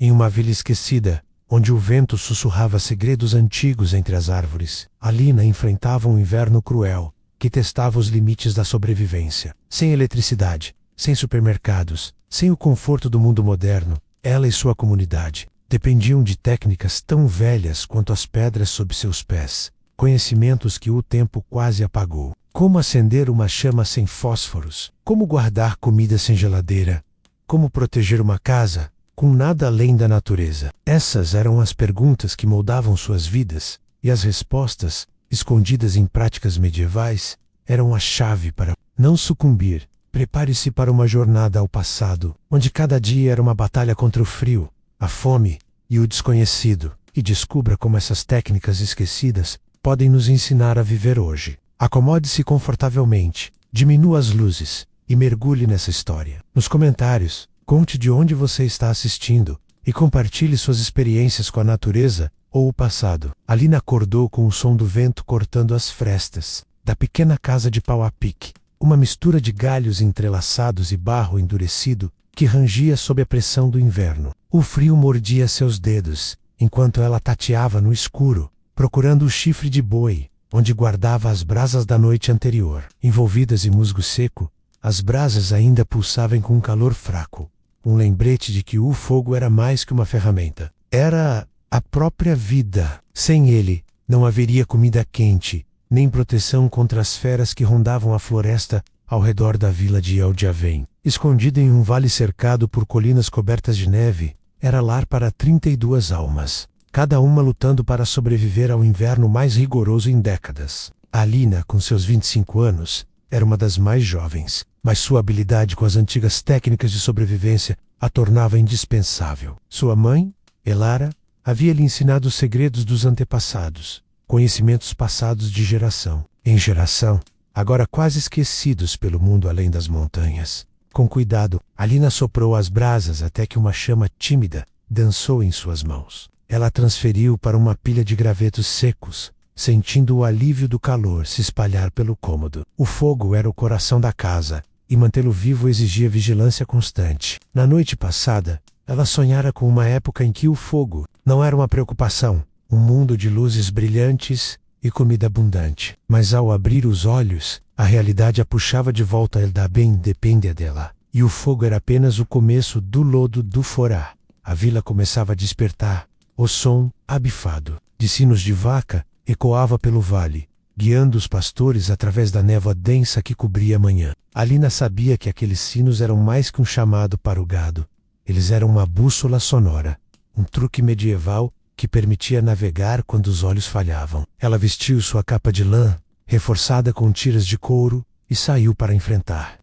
Em uma vila esquecida, onde o vento sussurrava segredos antigos entre as árvores, Alina enfrentava um inverno cruel, que testava os limites da sobrevivência. Sem eletricidade, sem supermercados, sem o conforto do mundo moderno, ela e sua comunidade dependiam de técnicas tão velhas quanto as pedras sob seus pés, conhecimentos que o tempo quase apagou. Como acender uma chama sem fósforos? Como guardar comida sem geladeira? Como proteger uma casa com nada além da natureza? Essas eram as perguntas que moldavam suas vidas, e as respostas, escondidas em práticas medievais, eram a chave para não sucumbir. Prepare-se para uma jornada ao passado, onde cada dia era uma batalha contra o frio, a fome e o desconhecido, e descubra como essas técnicas esquecidas podem nos ensinar a viver hoje. Acomode-se confortavelmente, diminua as luzes e mergulhe nessa história. Nos comentários, conte de onde você está assistindo e compartilhe suas experiências com a natureza ou o passado. Alina acordou com o som do vento cortando as frestas da pequena casa de pau a pique, uma mistura de galhos entrelaçados e barro endurecido que rangia sob a pressão do inverno. O frio mordia seus dedos, enquanto ela tateava no escuro, procurando o chifre de boi, onde guardava as brasas da noite anterior. Envolvidas em musgo seco, as brasas ainda pulsavam com um calor fraco, um lembrete de que o fogo era mais que uma ferramenta. Era a própria vida. Sem ele, não haveria comida quente, nem proteção contra as feras que rondavam a floresta ao redor da vila de Eldjaven. Escondida em um vale cercado por colinas cobertas de neve, era lar para 32 almas, cada uma lutando para sobreviver ao inverno mais rigoroso em décadas. Alina, com seus 25 anos, era uma das mais jovens, mas sua habilidade com as antigas técnicas de sobrevivência a tornava indispensável. Sua mãe, Elara, havia lhe ensinado os segredos dos antepassados, conhecimentos passados de geração em geração, agora quase esquecidos pelo mundo além das montanhas. Com cuidado, Alina soprou as brasas até que uma chama tímida dançou em suas mãos. Ela transferiu para uma pilha de gravetos secos, sentindo o alívio do calor se espalhar pelo cômodo. O fogo era o coração da casa, e mantê-lo vivo exigia vigilância constante. Na noite passada, ela sonhara com uma época em que o fogo não era uma preocupação, um mundo de luzes brilhantes e comida abundante. Mas ao abrir os olhos, a realidade a puxava de volta a Eldjaven dependia dela. E o fogo era apenas o começo do lodo do forá. A vila começava a despertar. O som, abafado, de sinos de vaca ecoava pelo vale, guiando os pastores através da névoa densa que cobria a manhã. Alina sabia que aqueles sinos eram mais que um chamado para o gado. Eles eram uma bússola sonora, um truque medieval que permitia navegar quando os olhos falhavam. Ela vestiu sua capa de lã, reforçada com tiras de couro, e saiu para enfrentar.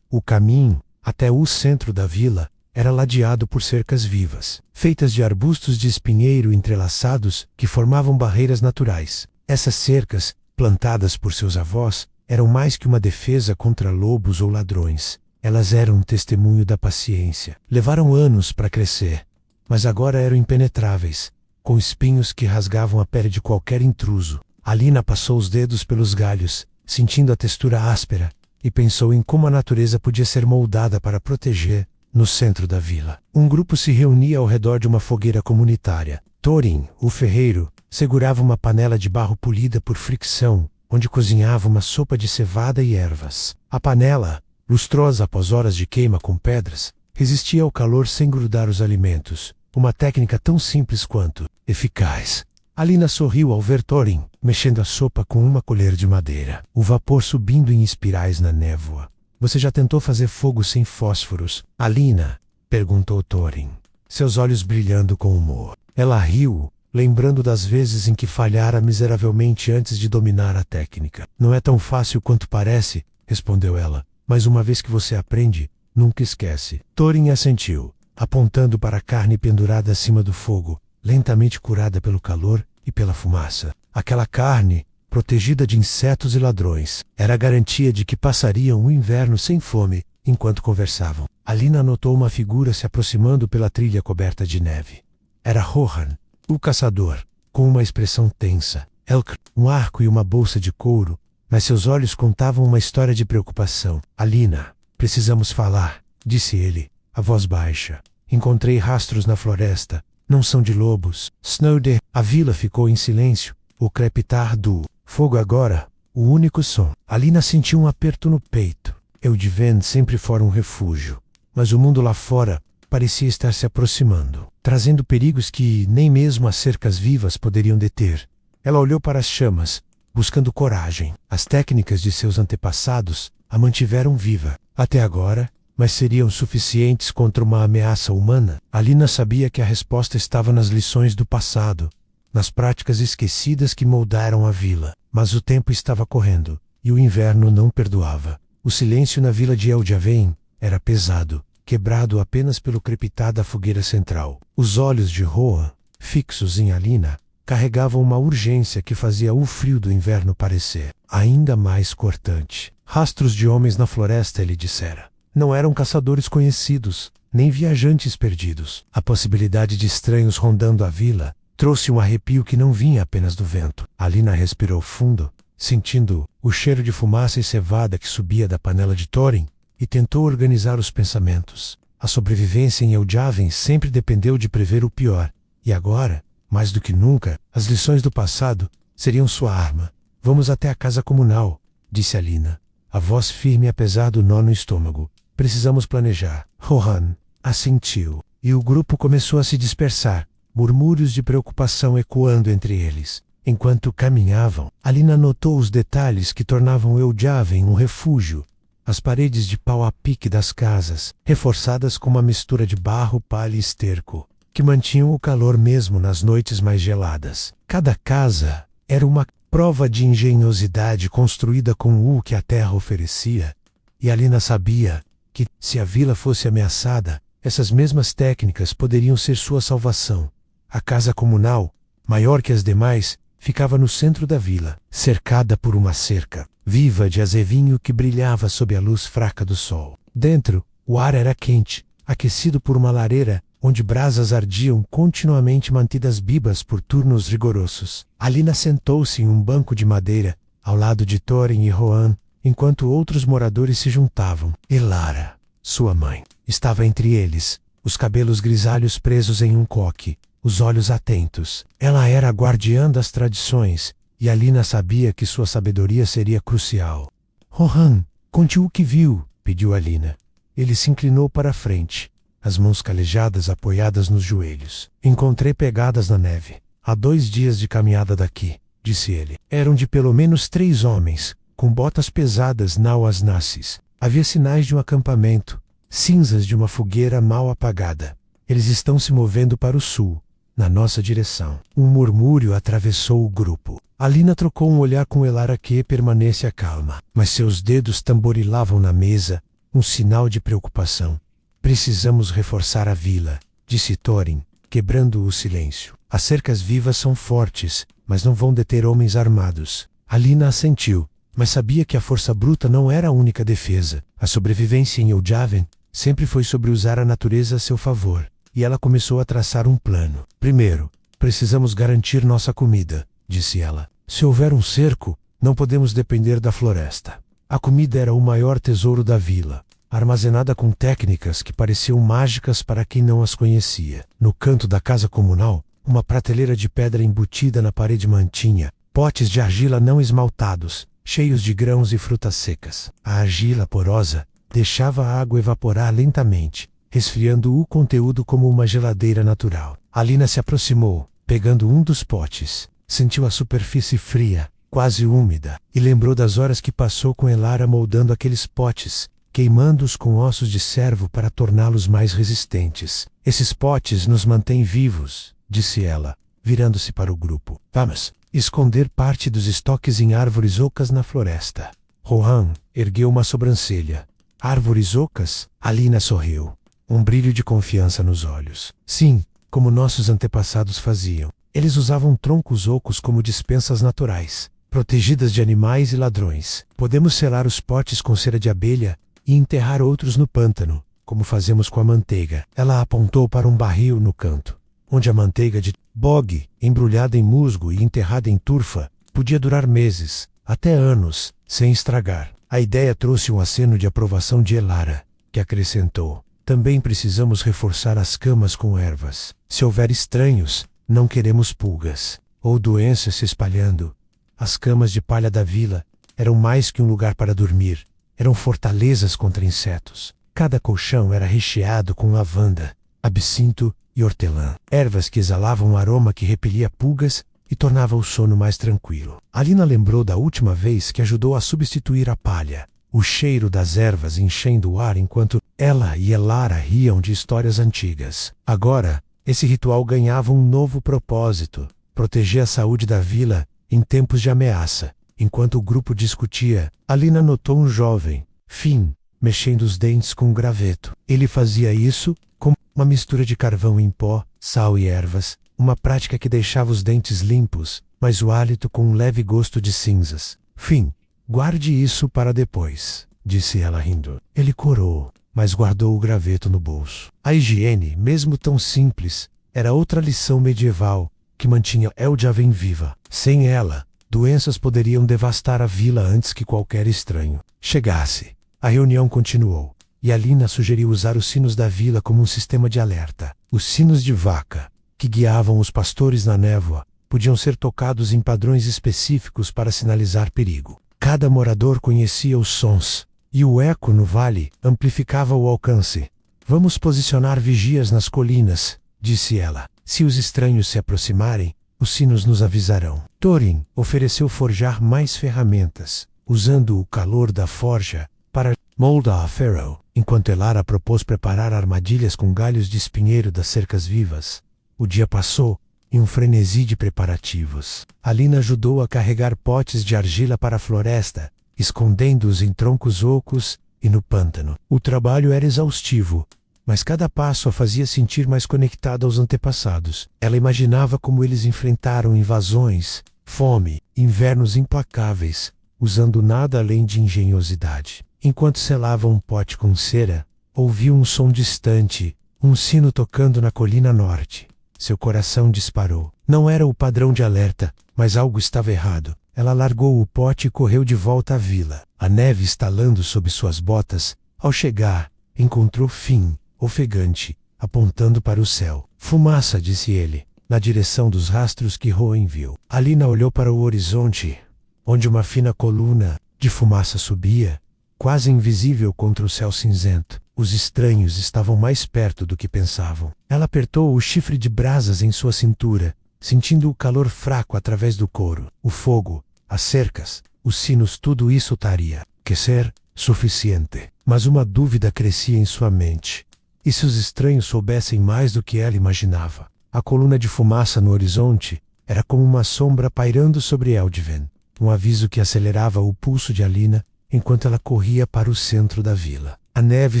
O caminho, até o centro da vila, era ladeado por cercas vivas, feitas de arbustos de espinheiro entrelaçados que formavam barreiras naturais. Essas cercas, plantadas por seus avós, eram mais que uma defesa contra lobos ou ladrões. Elas eram um testemunho da paciência. Levaram anos para crescer, mas agora eram impenetráveis, com espinhos que rasgavam a pele de qualquer intruso. Alina passou os dedos pelos galhos, sentindo a textura áspera, e pensou em como a natureza podia ser moldada para proteger. No centro da vila, um grupo se reunia ao redor de uma fogueira comunitária. Thorin, o ferreiro, segurava uma panela de barro polida por fricção, onde cozinhava uma sopa de cevada e ervas. A panela, lustrosa após horas de queima com pedras, resistia ao calor sem grudar os alimentos, uma técnica tão simples quanto eficaz. Alina sorriu ao ver Thorin, mexendo a sopa com uma colher de madeira, o vapor subindo em espirais na névoa. Você já tentou fazer fogo sem fósforos, Alina? Perguntou Thorin, seus olhos brilhando com humor. Ela riu, lembrando das vezes em que falhara miseravelmente antes de dominar a técnica. Não é tão fácil quanto parece, respondeu ela, mas uma vez que você aprende, nunca esquece. Thorin assentiu, apontando para a carne pendurada acima do fogo, lentamente curada pelo calor e pela fumaça. Aquela carne, protegida de insetos e ladrões, era a garantia de que passariam o inverno sem fome, enquanto conversavam. Alina notou uma figura se aproximando pela trilha coberta de neve. Era Rohan, o caçador, com uma expressão tensa. Elk, um arco e uma bolsa de couro, mas seus olhos contavam uma história de preocupação. Alina, precisamos falar, disse ele, a voz baixa. Encontrei rastros na floresta. Não são de lobos. Snowder. A vila ficou em silêncio. O crepitar do fogo agora, o único som. Alina sentiu um aperto no peito. Eldven sempre fora um refúgio. Mas o mundo lá fora parecia estar se aproximando, trazendo perigos que nem mesmo as cercas vivas poderiam deter. Ela olhou para as chamas, buscando coragem. As técnicas de seus antepassados a mantiveram viva até agora, mas seriam suficientes contra uma ameaça humana? Alina sabia que a resposta estava nas lições do passado, nas práticas esquecidas que moldaram a vila. Mas o tempo estava correndo, e o inverno não perdoava. O silêncio na vila de Eldven era pesado, quebrado apenas pelo crepitar da fogueira central. Os olhos de Rohan, fixos em Alina, carregavam uma urgência que fazia o frio do inverno parecer ainda mais cortante. Rastros de homens na floresta, ele dissera. Não eram caçadores conhecidos, nem viajantes perdidos. A possibilidade de estranhos rondando a vila trouxe um arrepio que não vinha apenas do vento. Alina respirou fundo, sentindo o cheiro de fumaça e cevada que subia da panela de Thorin, e tentou organizar os pensamentos. A sobrevivência em Eldven sempre dependeu de prever o pior, e agora, mais do que nunca, as lições do passado seriam sua arma. Vamos até a casa comunal, disse Alina, a voz firme apesar do nó no estômago. Precisamos planejar. Rohan assentiu, e o grupo começou a se dispersar, murmúrios de preocupação ecoando entre eles. Enquanto caminhavam, Alina notou os detalhes que tornavam Eldven um refúgio. As paredes de pau a pique das casas, reforçadas com uma mistura de barro, palha e esterco, que mantinham o calor mesmo nas noites mais geladas. Cada casa era uma prova de engenhosidade construída com o que a terra oferecia, e Alina sabia que, se a vila fosse ameaçada, essas mesmas técnicas poderiam ser sua salvação. A casa comunal, maior que as demais, ficava no centro da vila, cercada por uma cerca viva de azevinho que brilhava sob a luz fraca do sol. Dentro, o ar era quente, aquecido por uma lareira, onde brasas ardiam continuamente mantidas vivas por turnos rigorosos. Alina sentou-se em um banco de madeira, ao lado de Thorin e Rohan, enquanto outros moradores se juntavam. Elara, sua mãe, estava entre eles, os cabelos grisalhos presos em um coque, os olhos atentos. Ela era a guardiã das tradições, e Alina sabia que sua sabedoria seria crucial. Rohan, conte o que viu, pediu Alina. Ele se inclinou para a frente, as mãos calejadas apoiadas nos joelhos. Encontrei pegadas na neve. Há 2 dias de caminhada daqui, disse ele. Eram de pelo menos 3 homens, com botas pesadas as nasces. Havia sinais de um acampamento, cinzas de uma fogueira mal apagada. Eles estão se movendo para o sul, na nossa direção. Um murmúrio atravessou o grupo. Alina trocou um olhar com Elara que permanece calma, mas seus dedos tamborilavam na mesa, um sinal de preocupação. Precisamos reforçar a vila, disse Thorin, quebrando o silêncio. As cercas vivas são fortes, mas não vão deter homens armados. Alina assentiu, mas sabia que a força bruta não era a única defesa. A sobrevivência em Eldven sempre foi sobre usar a natureza a seu favor, e ela começou a traçar um plano. Primeiro, precisamos garantir nossa comida, disse ela. Se houver um cerco, não podemos depender da floresta. A comida era o maior tesouro da vila, armazenada com técnicas que pareciam mágicas para quem não as conhecia. No canto da casa comunal, uma prateleira de pedra embutida na parede mantinha potes de argila não esmaltados, cheios de grãos e frutas secas. A argila porosa deixava a água evaporar lentamente, resfriando o conteúdo como uma geladeira natural. Alina se aproximou, pegando um dos potes. Sentiu a superfície fria, quase úmida, e lembrou das horas que passou com Elara moldando aqueles potes, queimando-os com ossos de cervo para torná-los mais resistentes. Esses potes nos mantêm vivos, disse ela, virando-se para o grupo. Vamos esconder parte dos estoques em árvores ocas na floresta. Rohan ergueu uma sobrancelha. Árvores ocas? Alina sorriu, um brilho de confiança nos olhos. Sim, como nossos antepassados faziam. Eles usavam troncos ocos como dispensas naturais, protegidas de animais e ladrões. Podemos selar os potes com cera de abelha e enterrar outros no pântano, como fazemos com a manteiga. Ela apontou para um barril no canto, onde a manteiga de bog, embrulhada em musgo e enterrada em turfa, podia durar meses, até anos, sem estragar. A ideia trouxe um aceno de aprovação de Elara, que acrescentou: Também precisamos reforçar as camas com ervas. Se houver estranhos, não queremos pulgas ou doenças se espalhando. As camas de palha da vila eram mais que um lugar para dormir. Eram fortalezas contra insetos. Cada colchão era recheado com lavanda, absinto e hortelã. Ervas que exalavam um aroma que repelia pulgas e tornava o sono mais tranquilo. Alina lembrou da última vez que ajudou a substituir a palha. O cheiro das ervas enchendo o ar enquanto ela e Elara riam de histórias antigas. Agora, esse ritual ganhava um novo propósito: proteger a saúde da vila em tempos de ameaça. Enquanto o grupo discutia, Alina notou um jovem, Finn, mexendo os dentes com um graveto. Ele fazia isso com uma mistura de carvão em pó, sal e ervas, uma prática que deixava os dentes limpos, mas o hálito com um leve gosto de cinzas. Finn, guarde isso para depois, disse ela rindo. Ele corou, mas guardou o graveto no bolso. A higiene, mesmo tão simples, era outra lição medieval que mantinha Eldjaven viva. Sem ela, doenças poderiam devastar a vila antes que qualquer estranho chegasse. A reunião continuou, e Alina sugeriu usar os sinos da vila como um sistema de alerta. Os sinos de vaca, que guiavam os pastores na névoa, podiam ser tocados em padrões específicos para sinalizar perigo. Cada morador conhecia os sons, e o eco no vale amplificava o alcance. Vamos posicionar vigias nas colinas, disse ela. Se os estranhos se aproximarem, os sinos nos avisarão. Thorin ofereceu forjar mais ferramentas, usando o calor da forja para moldar a Pharaoh, enquanto Elara propôs preparar armadilhas com galhos de espinheiro das cercas vivas. O dia passou em um frenesi de preparativos. Alina ajudou a carregar potes de argila para a floresta, escondendo-os em troncos ocos e no pântano. O trabalho era exaustivo, mas cada passo a fazia sentir mais conectada aos antepassados. Ela imaginava como eles enfrentaram invasões, fome, invernos implacáveis, usando nada além de engenhosidade. Enquanto selava um pote com cera, ouviu um som distante, um sino tocando na colina norte. Seu coração disparou. Não era o padrão de alerta, mas algo estava errado. Ela largou o pote e correu de volta à vila. A neve estalando sob suas botas. Ao chegar, encontrou Finn, ofegante, apontando para o céu. Fumaça, disse ele, na direção dos rastros que Roen viu. Alina olhou para o horizonte, onde uma fina coluna de fumaça subia, quase invisível contra o céu cinzento. Os estranhos estavam mais perto do que pensavam. Ela apertou o chifre de brasas em sua cintura, sentindo o calor fraco através do couro. O fogo, as cercas, os sinos, tudo isso estaria que ser suficiente. Mas uma dúvida crescia em sua mente. E se os estranhos soubessem mais do que ela imaginava? A coluna de fumaça no horizonte era como uma sombra pairando sobre Eldjaven, um aviso que acelerava o pulso de Alina enquanto ela corria para o centro da vila. A neve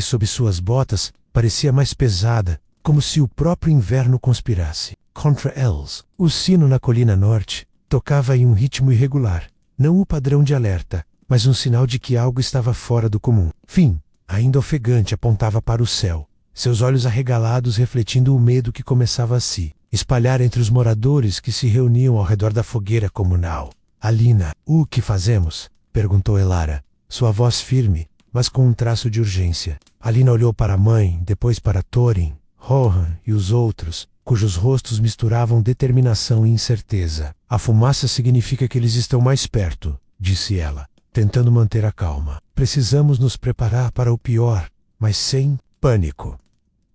sob suas botas parecia mais pesada, como se o próprio inverno conspirasse contra eles. O sino na colina norte tocava em um ritmo irregular, não o padrão de alerta, mas um sinal de que algo estava fora do comum. Finn, ainda ofegante, apontava para o céu, seus olhos arregalados refletindo o medo que começava a se espalhar entre os moradores que se reuniam ao redor da fogueira comunal. Alina, o que fazemos? Perguntou Elara, sua voz firme, mas com um traço de urgência. Alina olhou para a mãe, depois para Thorin, Rohan e os outros, cujos rostos misturavam determinação e incerteza. A fumaça significa que eles estão mais perto, disse ela, tentando manter a calma. Precisamos nos preparar para o pior, mas sem pânico.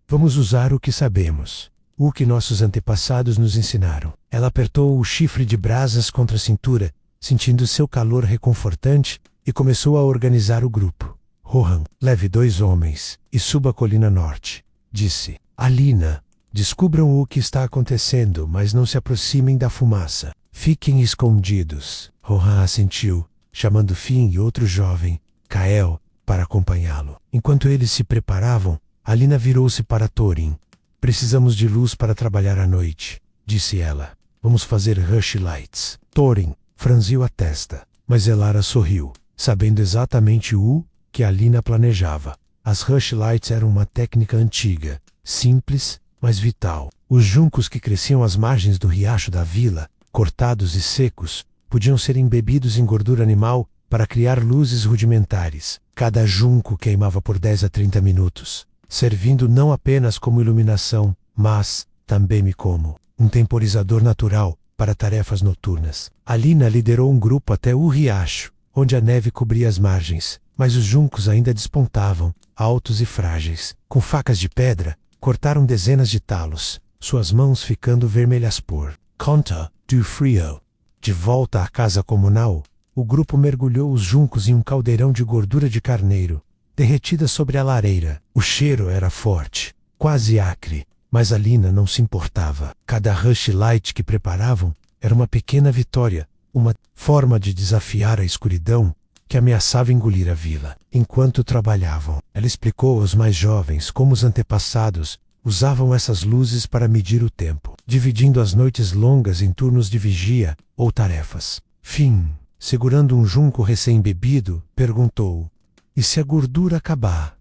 Vamos usar o que sabemos, o que nossos antepassados nos ensinaram. Ela apertou o chifre de brasas contra a cintura, sentindo seu calor reconfortante, e começou a organizar o grupo. Rohan, leve 2 homens e suba a colina norte, disse. Alina, descubram o que está acontecendo, mas não se aproximem da fumaça. Fiquem escondidos. Rohan assentiu, chamando Finn e outro jovem, Kael, para acompanhá-lo. Enquanto eles se preparavam, Alina virou-se para Thorin. Precisamos de luz para trabalhar à noite, disse ela. Vamos fazer rush lights. Thorin franziu a testa, mas Elara sorriu, sabendo exatamente o que Alina planejava. As rush lights eram uma técnica antiga, simples, mas vital. Os juncos que cresciam às margens do riacho da vila, cortados e secos, podiam ser embebidos em gordura animal para criar luzes rudimentares. Cada junco queimava por 10 a 30 minutos. servindo não apenas como iluminação, mas também como um temporizador natural para tarefas noturnas. Alina liderou um grupo até o riacho, onde a neve cobria as margens, mas os juncos ainda despontavam, altos e frágeis. Com facas de pedra, cortaram dezenas de talos, suas mãos ficando vermelhas por conta do frio. De volta à casa comunal, o grupo mergulhou os juncos em um caldeirão de gordura de carneiro, derretida sobre a lareira. O cheiro era forte, quase acre, mas Alina não se importava. Cada rush light que preparavam era uma pequena vitória, uma forma de desafiar a escuridão que ameaçava engolir a vila. Enquanto trabalhavam, ela explicou aos mais jovens como os antepassados usavam essas luzes para medir o tempo, dividindo as noites longas em turnos de vigia ou tarefas. Finn, segurando um junco recém-bebido, perguntou: "E se a gordura acabar?"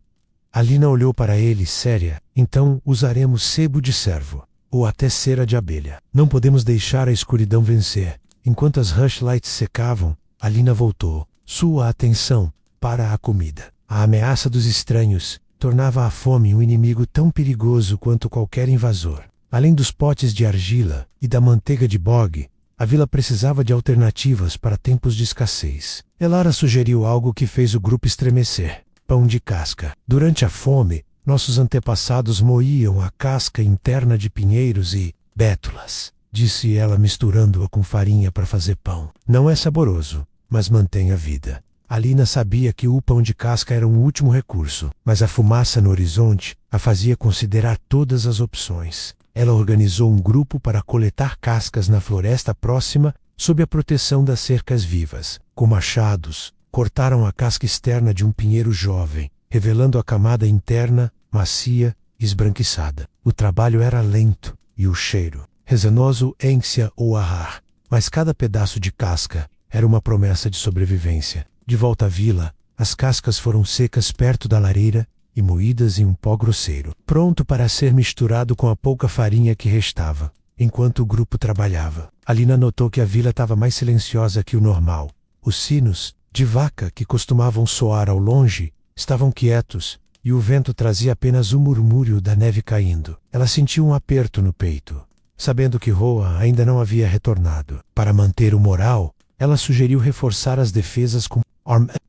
Alina olhou para ele séria. "Então usaremos sebo de cervo, ou até cera de abelha. Não podemos deixar a escuridão vencer." Enquanto as rushlights secavam, Alina voltou sua atenção para a comida. A ameaça dos estranhos tornava a fome um inimigo tão perigoso quanto qualquer invasor. Além dos potes de argila e da manteiga de bog, a vila precisava de alternativas para tempos de escassez. Elara sugeriu algo que fez o grupo estremecer: pão de casca. Durante a fome, nossos antepassados moíam a casca interna de pinheiros e bétulas, disse ela, misturando-a com farinha para fazer pão. Não é saboroso, mas mantém a vida. Alina sabia que o pão de casca era um último recurso, mas a fumaça no horizonte a fazia considerar todas as opções. Ela organizou um grupo para coletar cascas na floresta próxima, sob a proteção das cercas vivas. Com machados, cortaram a casca externa de um pinheiro jovem, revelando a camada interna, macia e esbranquiçada. O trabalho era lento, e o cheiro, resinoso, ência ou arrar, mas cada pedaço de casca era uma promessa de sobrevivência. De volta à vila, as cascas foram secas perto da lareira e moídas em um pó grosseiro, pronto para ser misturado com a pouca farinha que restava. Enquanto o grupo trabalhava, Alina notou que a vila estava mais silenciosa que o normal. Os sinos de vaca que costumavam soar ao longe estavam quietos, e o vento trazia apenas o murmúrio da neve caindo. Ela sentiu um aperto no peito, sabendo que Roa ainda não havia retornado. Para manter o moral, ela sugeriu reforçar as defesas com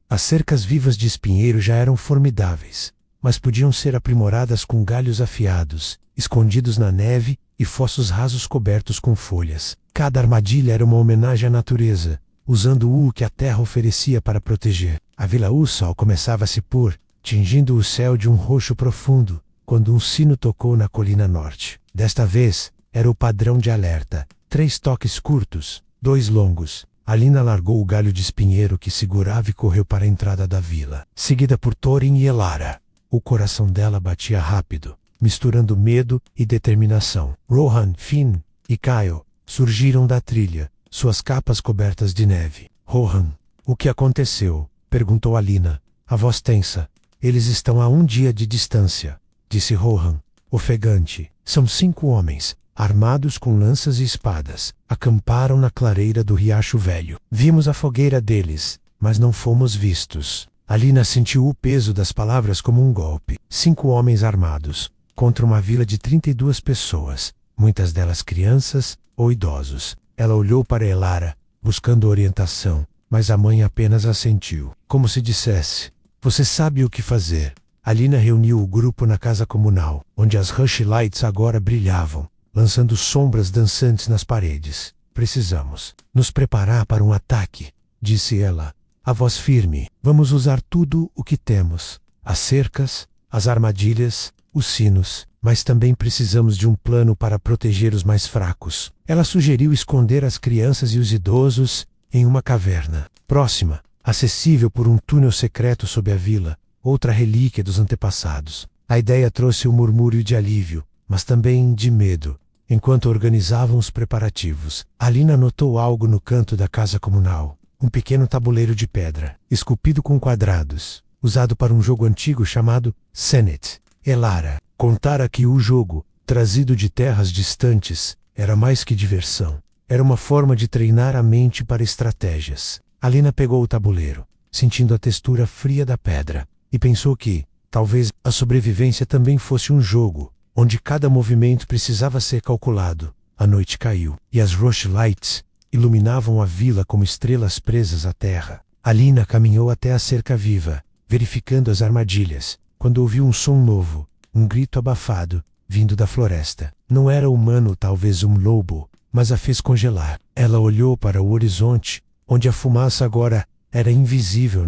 As cercas vivas de espinheiro já eram formidáveis, mas podiam ser aprimoradas com galhos afiados, escondidos na neve, e fossos rasos cobertos com folhas. Cada armadilha era uma homenagem à natureza, usando o que a terra oferecia para proteger. A Vila Ussal começava a se pôr, tingindo o céu de um roxo profundo, quando um sino tocou na colina norte. Desta vez, era o padrão de alerta. 3 toques curtos, 2 longos. Alina largou o galho de espinheiro que segurava e correu para a entrada da vila, seguida por Thorin e Elara. O coração dela batia rápido, misturando medo e determinação. Rohan, Finn e Kyle surgiram da trilha, suas capas cobertas de neve. "Rohan, o que aconteceu?" perguntou Alina, a voz tensa. "Eles estão a 1 dia de distância", disse Rohan, ofegante. "São 5 homens, armados com lanças e espadas. Acamparam na clareira do Riacho Velho. Vimos a fogueira deles, mas não fomos vistos." Alina sentiu o peso das palavras como um golpe. 5 homens armados, contra uma vila de 32 pessoas, muitas delas crianças ou idosos. Ela olhou para Elara, buscando orientação, mas a mãe apenas assentiu, como se dissesse: "Você sabe o que fazer." Alina reuniu o grupo na casa comunal, onde as rushlights agora brilhavam, lançando sombras dançantes nas paredes. "Precisamos nos preparar para um ataque", disse ela, a voz firme. "Vamos usar tudo o que temos: as cercas, as armadilhas, os sinos, mas também precisamos de um plano para proteger os mais fracos." Ela sugeriu esconder as crianças e os idosos em uma caverna próxima, acessível por um túnel secreto sob a vila, outra relíquia dos antepassados. A ideia trouxe um murmúrio de alívio, mas também de medo. Enquanto organizavam os preparativos, Alina notou algo no canto da casa comunal. Um pequeno tabuleiro de pedra, esculpido com quadrados, usado para um jogo antigo chamado Senet. Elara contara que o jogo, trazido de terras distantes, era mais que diversão. Era uma forma de treinar a mente para estratégias. Alina pegou o tabuleiro, sentindo a textura fria da pedra, e pensou que, Talvez a sobrevivência também fosse um jogo, onde cada movimento precisava ser calculado. A noite caiu, e as Rushlights iluminavam a vila como estrelas presas à terra. Alina caminhou até a cerca viva, verificando as armadilhas, quando ouviu um som novo, um grito abafado, vindo da floresta. Não era humano, talvez um lobo, mas a fez congelar. Ela olhou para o horizonte, onde a fumaça agora era invisível.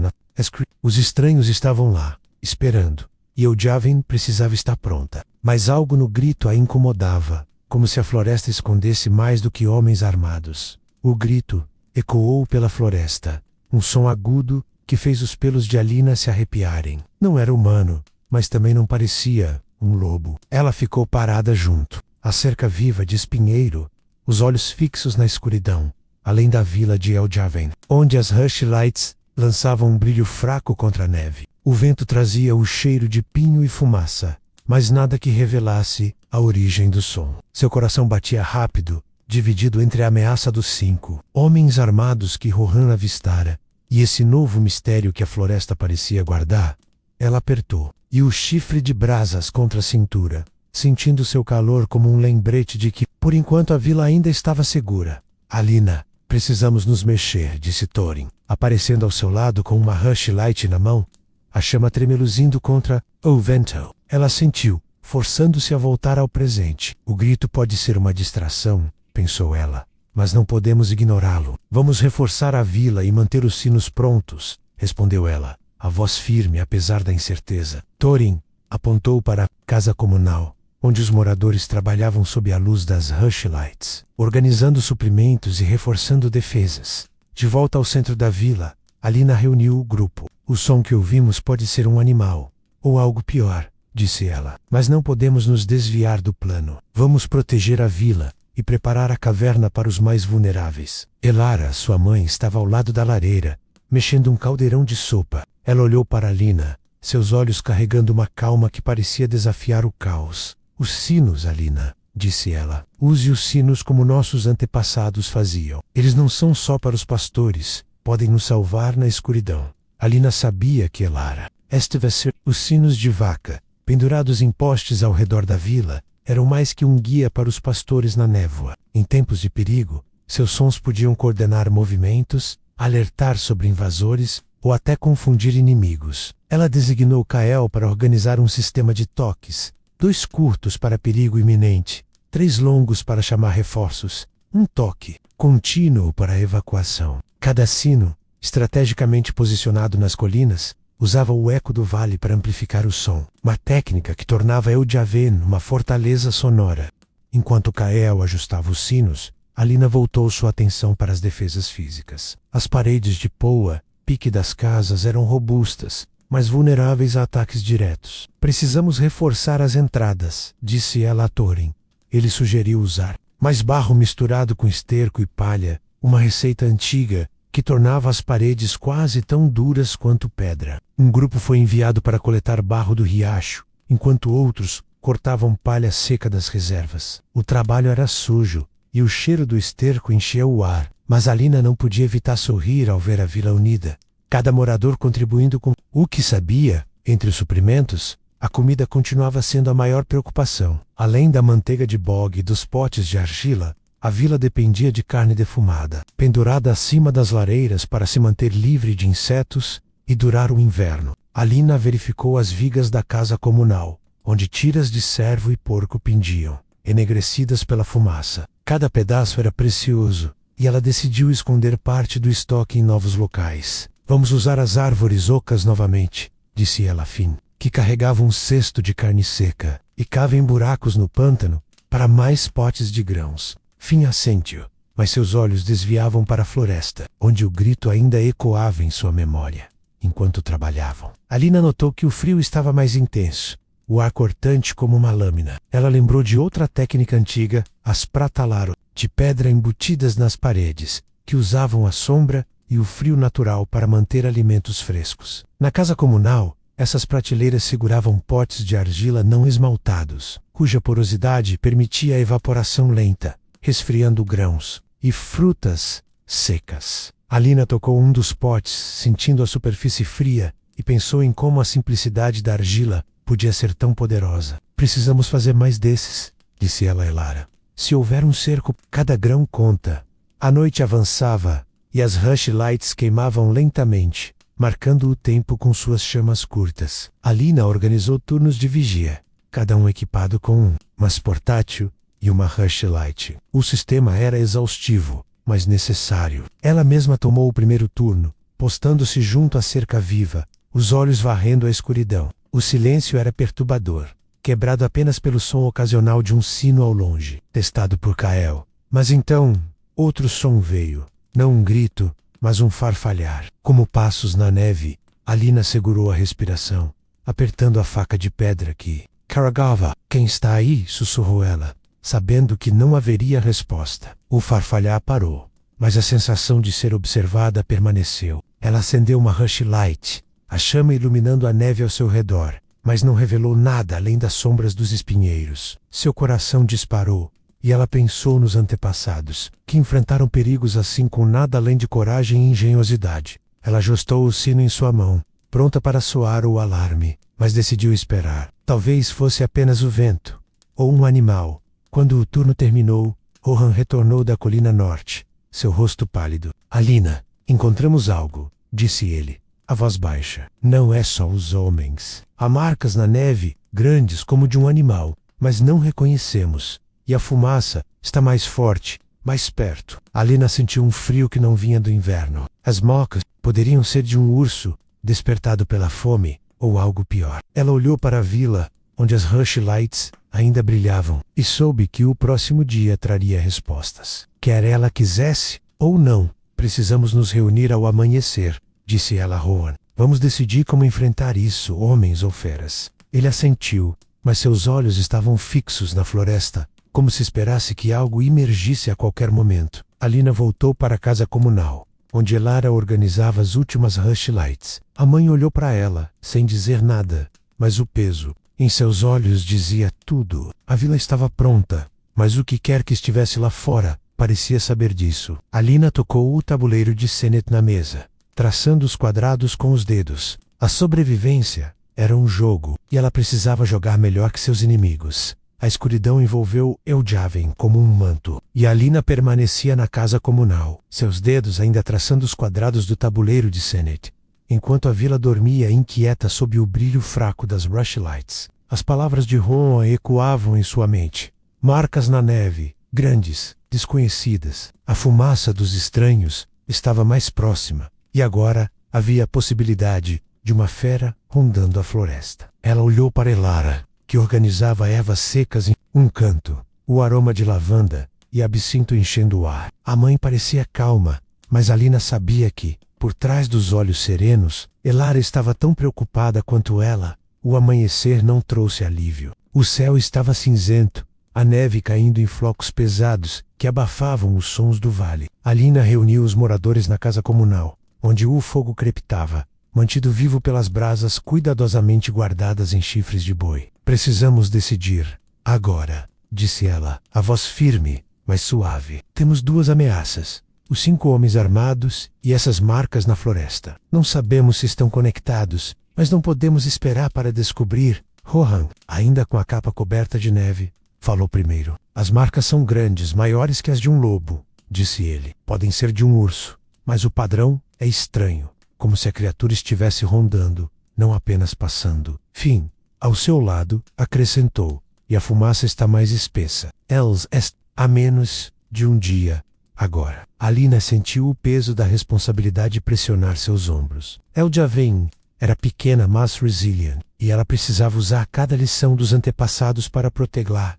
Os estranhos estavam lá, esperando, e Eljaven precisava estar pronta. Mas algo no grito a incomodava, como se a floresta escondesse mais do que homens armados. O grito ecoou pela floresta, um som agudo que fez os pelos de Alina se arrepiarem. Não era humano, mas também não parecia um lobo. Ela ficou parada junto, a cerca viva de espinheiro, os olhos fixos na escuridão, além da vila de Eljaven, onde as Rushlights lançavam um brilho fraco contra a neve. O vento trazia o cheiro de pinho e fumaça, mas nada que revelasse a origem do som. Seu coração batia rápido, dividido entre a ameaça dos 5 homens armados que Rohan avistara, e esse novo mistério que a floresta parecia guardar. Ela apertou, e o chifre de brasas contra a cintura, sentindo seu calor como um lembrete de que, por enquanto, a vila ainda estava segura. Alina, precisamos nos mexer, disse Thorin, aparecendo ao seu lado com uma Rushlight na mão, a chama tremeluzindo contra o vento. Ela sentiu, forçando-se a voltar ao presente. O grito pode ser uma distração, pensou ela, mas não podemos ignorá-lo. Vamos reforçar a vila e manter os sinos prontos, respondeu ela, a voz firme apesar da incerteza. Thorin apontou para a casa comunal, onde os moradores trabalhavam sob a luz das Rushlights, organizando suprimentos e reforçando defesas. De volta ao centro da vila, Alina reuniu o grupo. O som que ouvimos pode ser um animal, ou algo pior, disse ela. Mas não podemos nos desviar do plano. Vamos proteger a vila e preparar a caverna para os mais vulneráveis. Elara, sua mãe, estava ao lado da lareira, mexendo um caldeirão de sopa. Ela olhou para Alina, seus olhos carregando uma calma que parecia desafiar o caos. Os sinos, Alina, disse ela. Use os sinos como nossos antepassados faziam. Eles não são só para os pastores, podem nos salvar na escuridão. Alina sabia que Elara estivesse. Os sinos de vaca, pendurados em postes ao redor da vila, eram mais que um guia para os pastores na névoa. Em tempos de perigo, seus sons podiam coordenar movimentos, alertar sobre invasores ou até confundir inimigos. Ela designou Kael para organizar um sistema de toques, 2 curtos para perigo iminente, 3 longos para chamar reforços, um toque contínuo para a evacuação. Cada sino, estrategicamente posicionado nas colinas, usava o eco do vale para amplificar o som, uma técnica que tornava Eljaven uma fortaleza sonora. Enquanto Kael ajustava os sinos, Alina voltou sua atenção para as defesas físicas. As paredes de Poa, pique das casas, eram robustas, mas vulneráveis a ataques diretos. Precisamos reforçar as entradas, disse ela a Thorin. Ele sugeriu usar mais barro misturado com esterco e palha, uma receita antiga que tornava as paredes quase tão duras quanto pedra. Um grupo foi enviado para coletar barro do riacho, enquanto outros cortavam palha seca das reservas. O trabalho era sujo, e o cheiro do esterco encheu o ar, mas Alina não podia evitar sorrir ao ver a vila unida. Cada morador contribuindo com o que sabia. Entre os suprimentos, a comida continuava sendo a maior preocupação. Além da manteiga de bog e dos potes de argila, a vila dependia de carne defumada, pendurada acima das lareiras para se manter livre de insetos e durar o inverno. Alina verificou as vigas da casa comunal, onde tiras de cervo e porco pendiam, enegrecidas pela fumaça. Cada pedaço era precioso, e ela decidiu esconder parte do estoque em novos locais. Vamos usar as árvores ocas novamente, disse ela a Finn, que carregava um cesto de carne seca, e cavem buracos no pântano para mais potes de grãos. Finn assentiu, mas seus olhos desviavam para a floresta, onde o grito ainda ecoava em sua memória. Enquanto trabalhavam, Alina notou que o frio estava mais intenso, o ar cortante como uma lâmina. Ela lembrou de outra técnica antiga, as pratalaro, de pedra embutidas nas paredes, que usavam a sombra e o frio natural para manter alimentos frescos. Na casa comunal, essas prateleiras seguravam potes de argila não esmaltados, cuja porosidade permitia a evaporação lenta, resfriando grãos e frutas secas. Alina tocou um dos potes, sentindo a superfície fria e pensou em como a simplicidade da argila podia ser tão poderosa. Precisamos fazer mais desses, disse ela a Elara. Se houver um cerco, cada grão conta. A noite avançava, e as rushlights queimavam lentamente, marcando o tempo com suas chamas curtas. Alina organizou turnos de vigia, cada um equipado com um mas portátil e uma rushlight. O sistema era exaustivo, mas necessário. Ela mesma tomou o primeiro turno, postando-se junto à cerca viva, os olhos varrendo a escuridão. O silêncio era perturbador, quebrado apenas pelo som ocasional de um sino ao longe, testado por Kael. Mas então, outro som veio. Não um grito, mas um farfalhar. Como passos na neve, Alina segurou a respiração, apertando a faca de pedra que... Karagava, quem está aí? Sussurrou ela, sabendo que não haveria resposta. O farfalhar parou, mas a sensação de ser observada permaneceu. Ela acendeu uma rushlight, a chama iluminando a neve ao seu redor, mas não revelou nada além das sombras dos espinheiros. Seu coração disparou, e ela pensou nos antepassados, que enfrentaram perigos assim com nada além de coragem e engenhosidade. Ela ajustou o sino em sua mão, pronta para soar o alarme, mas decidiu esperar. Talvez fosse apenas o vento, ou um animal. Quando o turno terminou, Rohan retornou da colina norte, seu rosto pálido. Alina, encontramos algo, disse ele, a voz baixa. Não é só os homens. Há marcas na neve, grandes como de um animal, mas não reconhecemos. E a fumaça está mais forte, mais perto. Alina sentiu um frio que não vinha do inverno. As marcas poderiam ser de um urso, despertado pela fome, ou algo pior. Ela olhou para a vila, onde as rushlights ainda brilhavam, e soube que o próximo dia traria respostas. Quer ela quisesse, ou não, precisamos nos reunir ao amanhecer, disse ela a Rohan. Vamos decidir como enfrentar isso, homens ou feras. Ele assentiu, mas seus olhos estavam fixos na floresta, como se esperasse que algo emergisse a qualquer momento. Alina voltou para a casa comunal, onde Elara organizava as últimas rushlights. A mãe olhou para ela, sem dizer nada, mas o peso em seus olhos dizia tudo. A vila estava pronta, mas o que quer que estivesse lá fora parecia saber disso. Alina tocou o tabuleiro de Senet na mesa, traçando os quadrados com os dedos. A sobrevivência era um jogo, e ela precisava jogar melhor que seus inimigos. A escuridão envolveu Eljaven como um manto, e Alina permanecia na casa comunal, seus dedos ainda traçando os quadrados do tabuleiro de Senet, enquanto a vila dormia inquieta sob o brilho fraco das rushlights. As palavras de Rohan ecoavam em sua mente. Marcas na neve, grandes, desconhecidas. A fumaça dos estranhos estava mais próxima, e agora havia a possibilidade de uma fera rondando a floresta. Ela olhou para Elara, que organizava ervas secas em um canto, o aroma de lavanda e absinto enchendo o ar. A mãe parecia calma, mas Alina sabia que, por trás dos olhos serenos, Elara estava tão preocupada quanto ela. O amanhecer não trouxe alívio. O céu estava cinzento, a neve caindo em flocos pesados que abafavam os sons do vale. Alina reuniu os moradores na casa comunal, onde o fogo crepitava, mantido vivo pelas brasas cuidadosamente guardadas em chifres de boi. Precisamos decidir, agora, disse ela, a voz firme, mas suave. Temos duas ameaças, os 5 homens armados e essas marcas na floresta. Não sabemos se estão conectados, mas não podemos esperar para descobrir. Rohan, ainda com a capa coberta de neve, falou primeiro. As marcas são grandes, maiores que as de um lobo, disse ele. Podem ser de um urso, mas o padrão é estranho, como se a criatura estivesse rondando, não apenas passando. Fim. Ao seu lado, acrescentou, e a fumaça está mais espessa. Els est a menos de um dia, agora. Alina sentiu o peso da responsabilidade pressionar seus ombros. Eljaven era pequena, mas resilient, e ela precisava usar cada lição dos antepassados para protegê-la.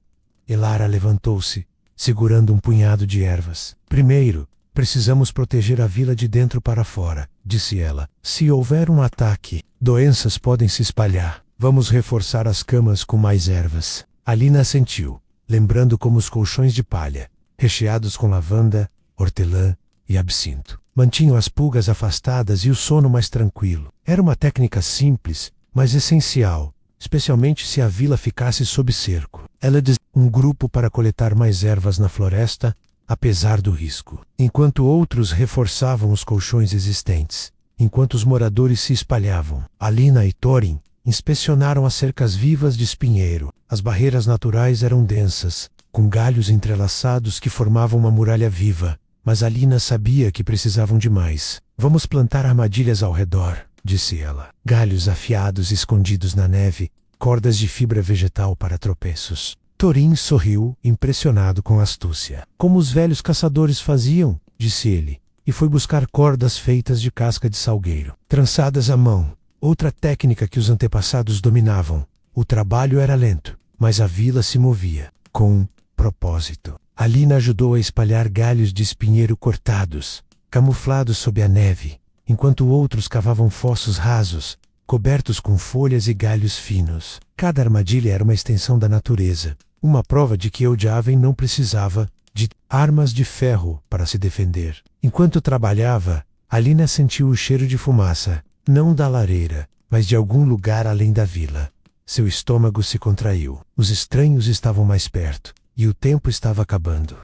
Elara levantou-se, segurando um punhado de ervas. Primeiro, precisamos proteger a vila de dentro para fora, disse ela. Se houver um ataque, doenças podem se espalhar. Vamos reforçar as camas com mais ervas. Alina assentiu, lembrando como os colchões de palha, recheados com lavanda, hortelã e absinto, mantinham as pulgas afastadas e o sono mais tranquilo. Era uma técnica simples, mas essencial, especialmente se a vila ficasse sob cerco. Ela dizia um grupo para coletar mais ervas na floresta, apesar do risco, enquanto outros reforçavam os colchões existentes, enquanto os moradores se espalhavam. Alina e Thorin inspecionaram as cercas vivas de espinheiro. As barreiras naturais eram densas, com galhos entrelaçados que formavam uma muralha viva, mas Alina sabia que precisavam de mais. Vamos plantar armadilhas ao redor, disse ela. Galhos afiados escondidos na neve, cordas de fibra vegetal para tropeços. Thorin sorriu, impressionado com a astúcia. Como os velhos caçadores faziam, disse ele, e foi buscar cordas feitas de casca de salgueiro, trançadas à mão. Outra técnica que os antepassados dominavam. O trabalho era lento, mas a vila se movia, com propósito. Alina ajudou a espalhar galhos de espinheiro cortados, camuflados sob a neve, enquanto outros cavavam fossos rasos, cobertos com folhas e galhos finos. Cada armadilha era uma extensão da natureza, uma prova de que Eldiaven não precisava de armas de ferro para se defender. Enquanto trabalhava, Alina sentiu o cheiro de fumaça, não da lareira, mas de algum lugar além da vila. Seu estômago se contraiu. Os estranhos estavam mais perto, e o tempo estava acabando.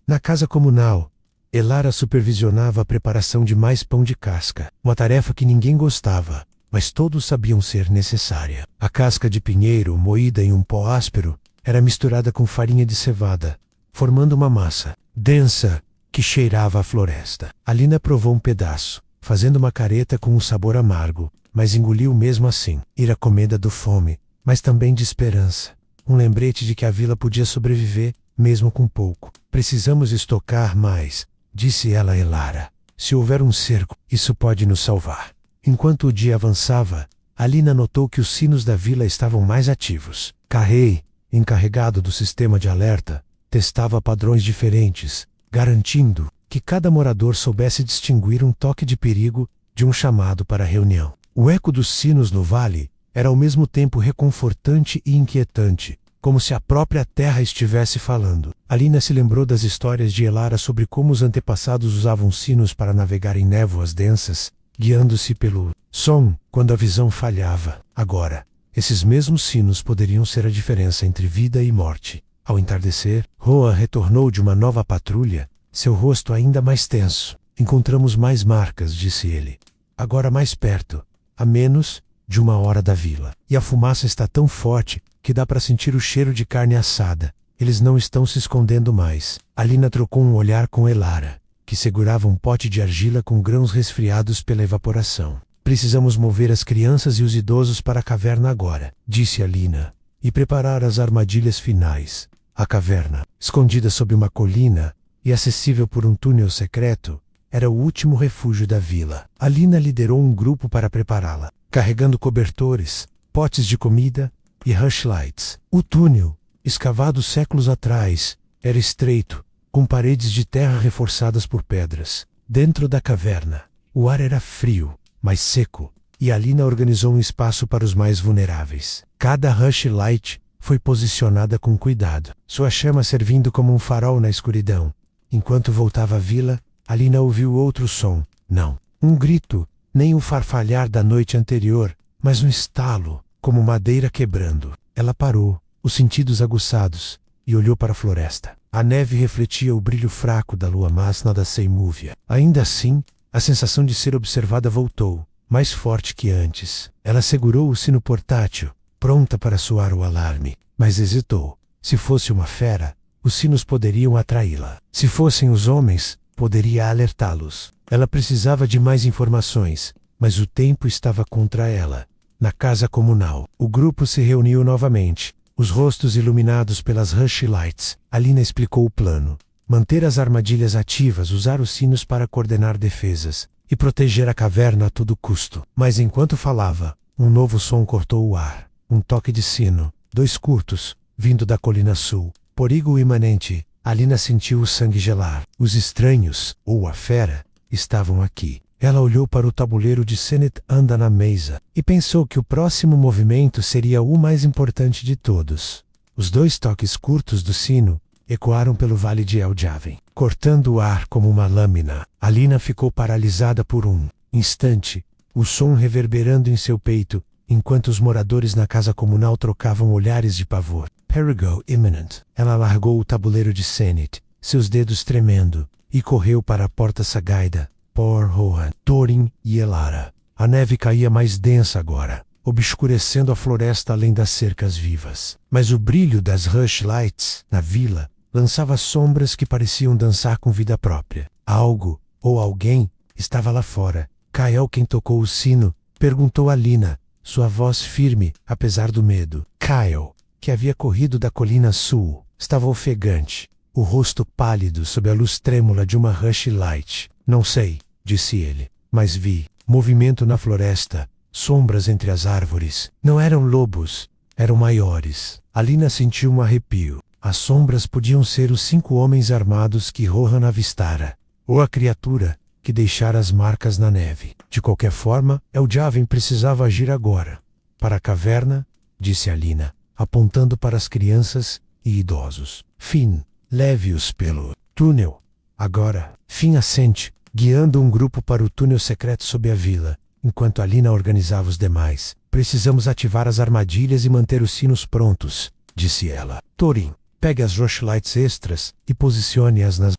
Na casa comunal, Elara supervisionava a preparação de mais pão de casca, uma tarefa que ninguém gostava, mas todos sabiam ser necessária. A casca de pinheiro, moída em um pó áspero, era misturada com farinha de cevada, formando uma massa densa que cheirava a floresta. Alina provou um pedaço, fazendo uma careta com um sabor amargo, mas engoliu mesmo assim. Era comida do fome, mas também de esperança. Um lembrete de que a vila podia sobreviver, mesmo com pouco. Precisamos estocar mais, disse ela a Elara. Se houver um cerco, isso pode nos salvar. Enquanto o dia avançava, Alina notou que os sinos da vila estavam mais ativos. Carrey, encarregado do sistema de alerta, testava padrões diferentes, garantindo que cada morador soubesse distinguir um toque de perigo de um chamado para reunião. O eco dos sinos no vale era ao mesmo tempo reconfortante e inquietante, como se a própria terra estivesse falando. Alina se lembrou das histórias de Elara sobre como os antepassados usavam sinos para navegar em névoas densas, guiando-se pelo som quando a visão falhava. Agora, esses mesmos sinos poderiam ser a diferença entre vida e morte. Ao entardecer, Rohan retornou de uma nova patrulha, seu rosto ainda mais tenso. Encontramos mais marcas, disse ele. Agora mais perto, a menos de 1 hora da vila. E a fumaça está tão forte que dá para sentir o cheiro de carne assada. Eles não estão se escondendo mais. Alina trocou um olhar com Elara, que segurava um pote de argila com grãos resfriados pela evaporação. Precisamos mover as crianças e os idosos para a caverna agora, disse Alina, e preparar as armadilhas finais. A caverna, escondida sob uma colina e acessível por um túnel secreto, era o último refúgio da vila. Alina liderou um grupo para prepará-la, carregando cobertores, potes de comida e rushlights. O túnel, escavado séculos atrás, era estreito, com paredes de terra reforçadas por pedras. Dentro da caverna, o ar era frio, mas seco, e Alina organizou um espaço para os mais vulneráveis. Cada rushlight foi posicionada com cuidado, sua chama servindo como um farol na escuridão. Enquanto voltava à vila, Alina ouviu outro som. Não um grito, nem o farfalhar da noite anterior, mas um estalo, como madeira quebrando. Ela parou, os sentidos aguçados, e olhou para a floresta. A neve refletia o brilho fraco da lua, mas nada se movia. Ainda assim, a sensação de ser observada voltou, mais forte que antes. Ela segurou o sino portátil, pronta para soar o alarme, mas hesitou. Se fosse uma fera, os sinos poderiam atraí-la. Se fossem os homens, poderia alertá-los. Ela precisava de mais informações, mas o tempo estava contra ela. Na casa comunal, o grupo se reuniu novamente, os rostos iluminados pelas rushlights. Alina explicou o plano. Manter as armadilhas ativas, usar os sinos para coordenar defesas e proteger a caverna a todo custo. Mas enquanto falava, um novo som cortou o ar. Um toque de sino, 2 curtos, vindo da colina sul. Perigo imanente. Alina sentiu o sangue gelar. Os estranhos, ou a fera, estavam aqui. Ela olhou para o tabuleiro de Senet anda na mesa e pensou que o próximo movimento seria o mais importante de todos. Os 2 toques curtos do sino ecoaram pelo vale de Eldiaven, cortando o ar como uma lâmina. Alina ficou paralisada por um instante, o som reverberando em seu peito, enquanto os moradores na casa comunal trocavam olhares de pavor. Perigo imminent. Ela largou o tabuleiro de Senet, seus dedos tremendo, e correu para a porta sagaida, Por Rohan, Thorin e Elara. A neve caía mais densa agora, obscurecendo a floresta além das cercas vivas. Mas o brilho das rushlights na vila lançava sombras que pareciam dançar com vida própria. Algo, ou alguém, estava lá fora. Kael, quem tocou o sino, perguntou a Lina, sua voz firme, apesar do medo. Kael, que havia corrido da colina sul, estava ofegante, o rosto pálido sob a luz trêmula de uma rushlight. Não sei, disse ele, mas vi movimento na floresta, sombras entre as árvores. Não eram lobos, eram maiores. A Lina sentiu um arrepio. As sombras podiam ser os 5 homens armados que Rohan avistara, ou a criatura que deixara as marcas na neve. De qualquer forma, Eldiaven precisava agir agora. Para a caverna, disse a Lina, apontando para as crianças e idosos. Finn, leve-os pelo túnel. Agora, Finn assente, guiando um grupo para o túnel secreto sob a vila, enquanto a Lina organizava os demais. Precisamos ativar as armadilhas e manter os sinos prontos, disse ela. Thorin, pegue as rushlights extras e posicione-as nas...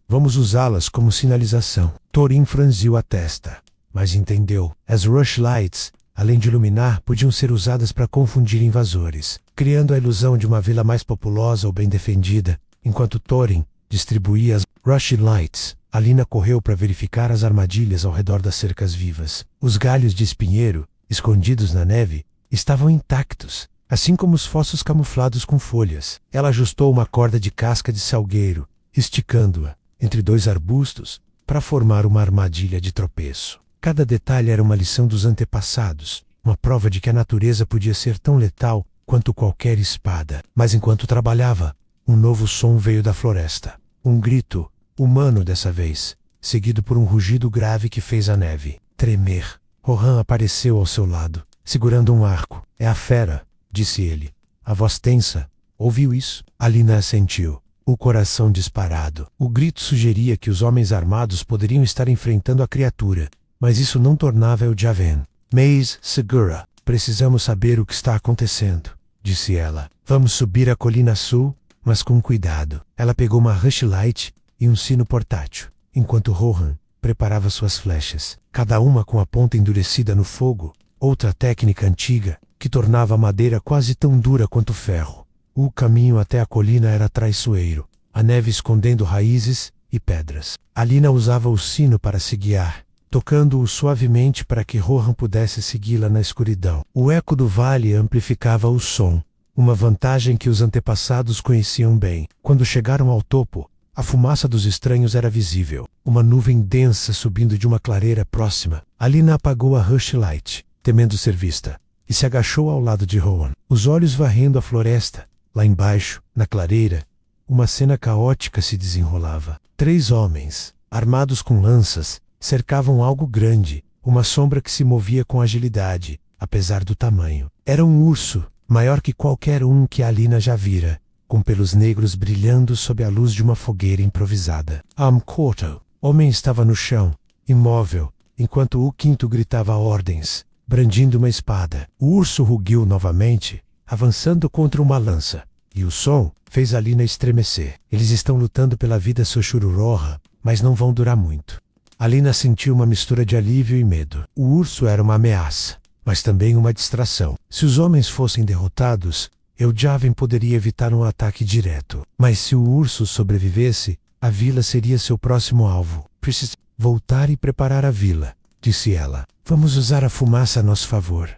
Vamos usá-las como sinalização. Thorin franziu a testa, mas entendeu. As rushlights, além de iluminar, podiam ser usadas para confundir invasores, criando a ilusão de uma vila mais populosa ou bem defendida. Enquanto Thorin distribuía as rushlights, a Lina correu para verificar as armadilhas ao redor das cercas vivas. Os galhos de espinheiro, escondidos na neve, estavam intactos, assim como os fossos camuflados com folhas. Ela ajustou uma corda de casca de salgueiro, esticando-a entre 2 arbustos, para formar uma armadilha de tropeço. Cada detalhe era uma lição dos antepassados, uma prova de que a natureza podia ser tão letal quanto qualquer espada. Mas enquanto trabalhava, um novo som veio da floresta. Um grito, humano dessa vez, seguido por um rugido grave que fez a neve tremer. Rohan apareceu ao seu lado, segurando um arco. É a fera, disse ele. A voz tensa. Ouviu isso? A Lina assentiu, o coração disparado. O grito sugeria que os homens armados poderiam estar enfrentando a criatura, mas isso não tornava Eldiaven. Mace Segura, precisamos saber o que está acontecendo, disse ela. Vamos subir a colina sul, mas com cuidado. Ela pegou uma rushlight e um sino portátil, enquanto Rohan preparava suas flechas, cada uma com a ponta endurecida no fogo, outra técnica antiga que tornava a madeira quase tão dura quanto o ferro. O caminho até a colina era traiçoeiro, a neve escondendo raízes e pedras. A Lina usava o sino para se guiar, tocando-o suavemente para que Rohan pudesse segui-la na escuridão. O eco do vale amplificava o som, uma vantagem que os antepassados conheciam bem. Quando chegaram ao topo, a fumaça dos estranhos era visível, uma nuvem densa subindo de uma clareira próxima. A Lina apagou a rushlight, temendo ser vista, e se agachou ao lado de Rohan, os olhos varrendo a floresta. Lá embaixo, na clareira, uma cena caótica se desenrolava. 3 homens, armados com lanças, cercavam algo grande, uma sombra que se movia com agilidade, apesar do tamanho. Era um urso, maior que qualquer um que a Lina já vira, com pelos negros brilhando sob a luz de uma fogueira improvisada. Amkoto, homem, estava no chão, imóvel, enquanto o 5º gritava ordens, brandindo uma espada. O urso rugiu novamente, avançando contra uma lança, e o som fez a Lina estremecer. Eles estão lutando pela vida Soshururorra, mas não vão durar muito. A Lina sentiu uma mistura de alívio e medo. O urso era uma ameaça, mas também uma distração. Se os homens fossem derrotados, Eldiaven poderia evitar um ataque direto. Mas se o urso sobrevivesse, a vila seria seu próximo alvo. Precisa voltar e preparar a vila, disse ela. Vamos usar a fumaça a nosso favor.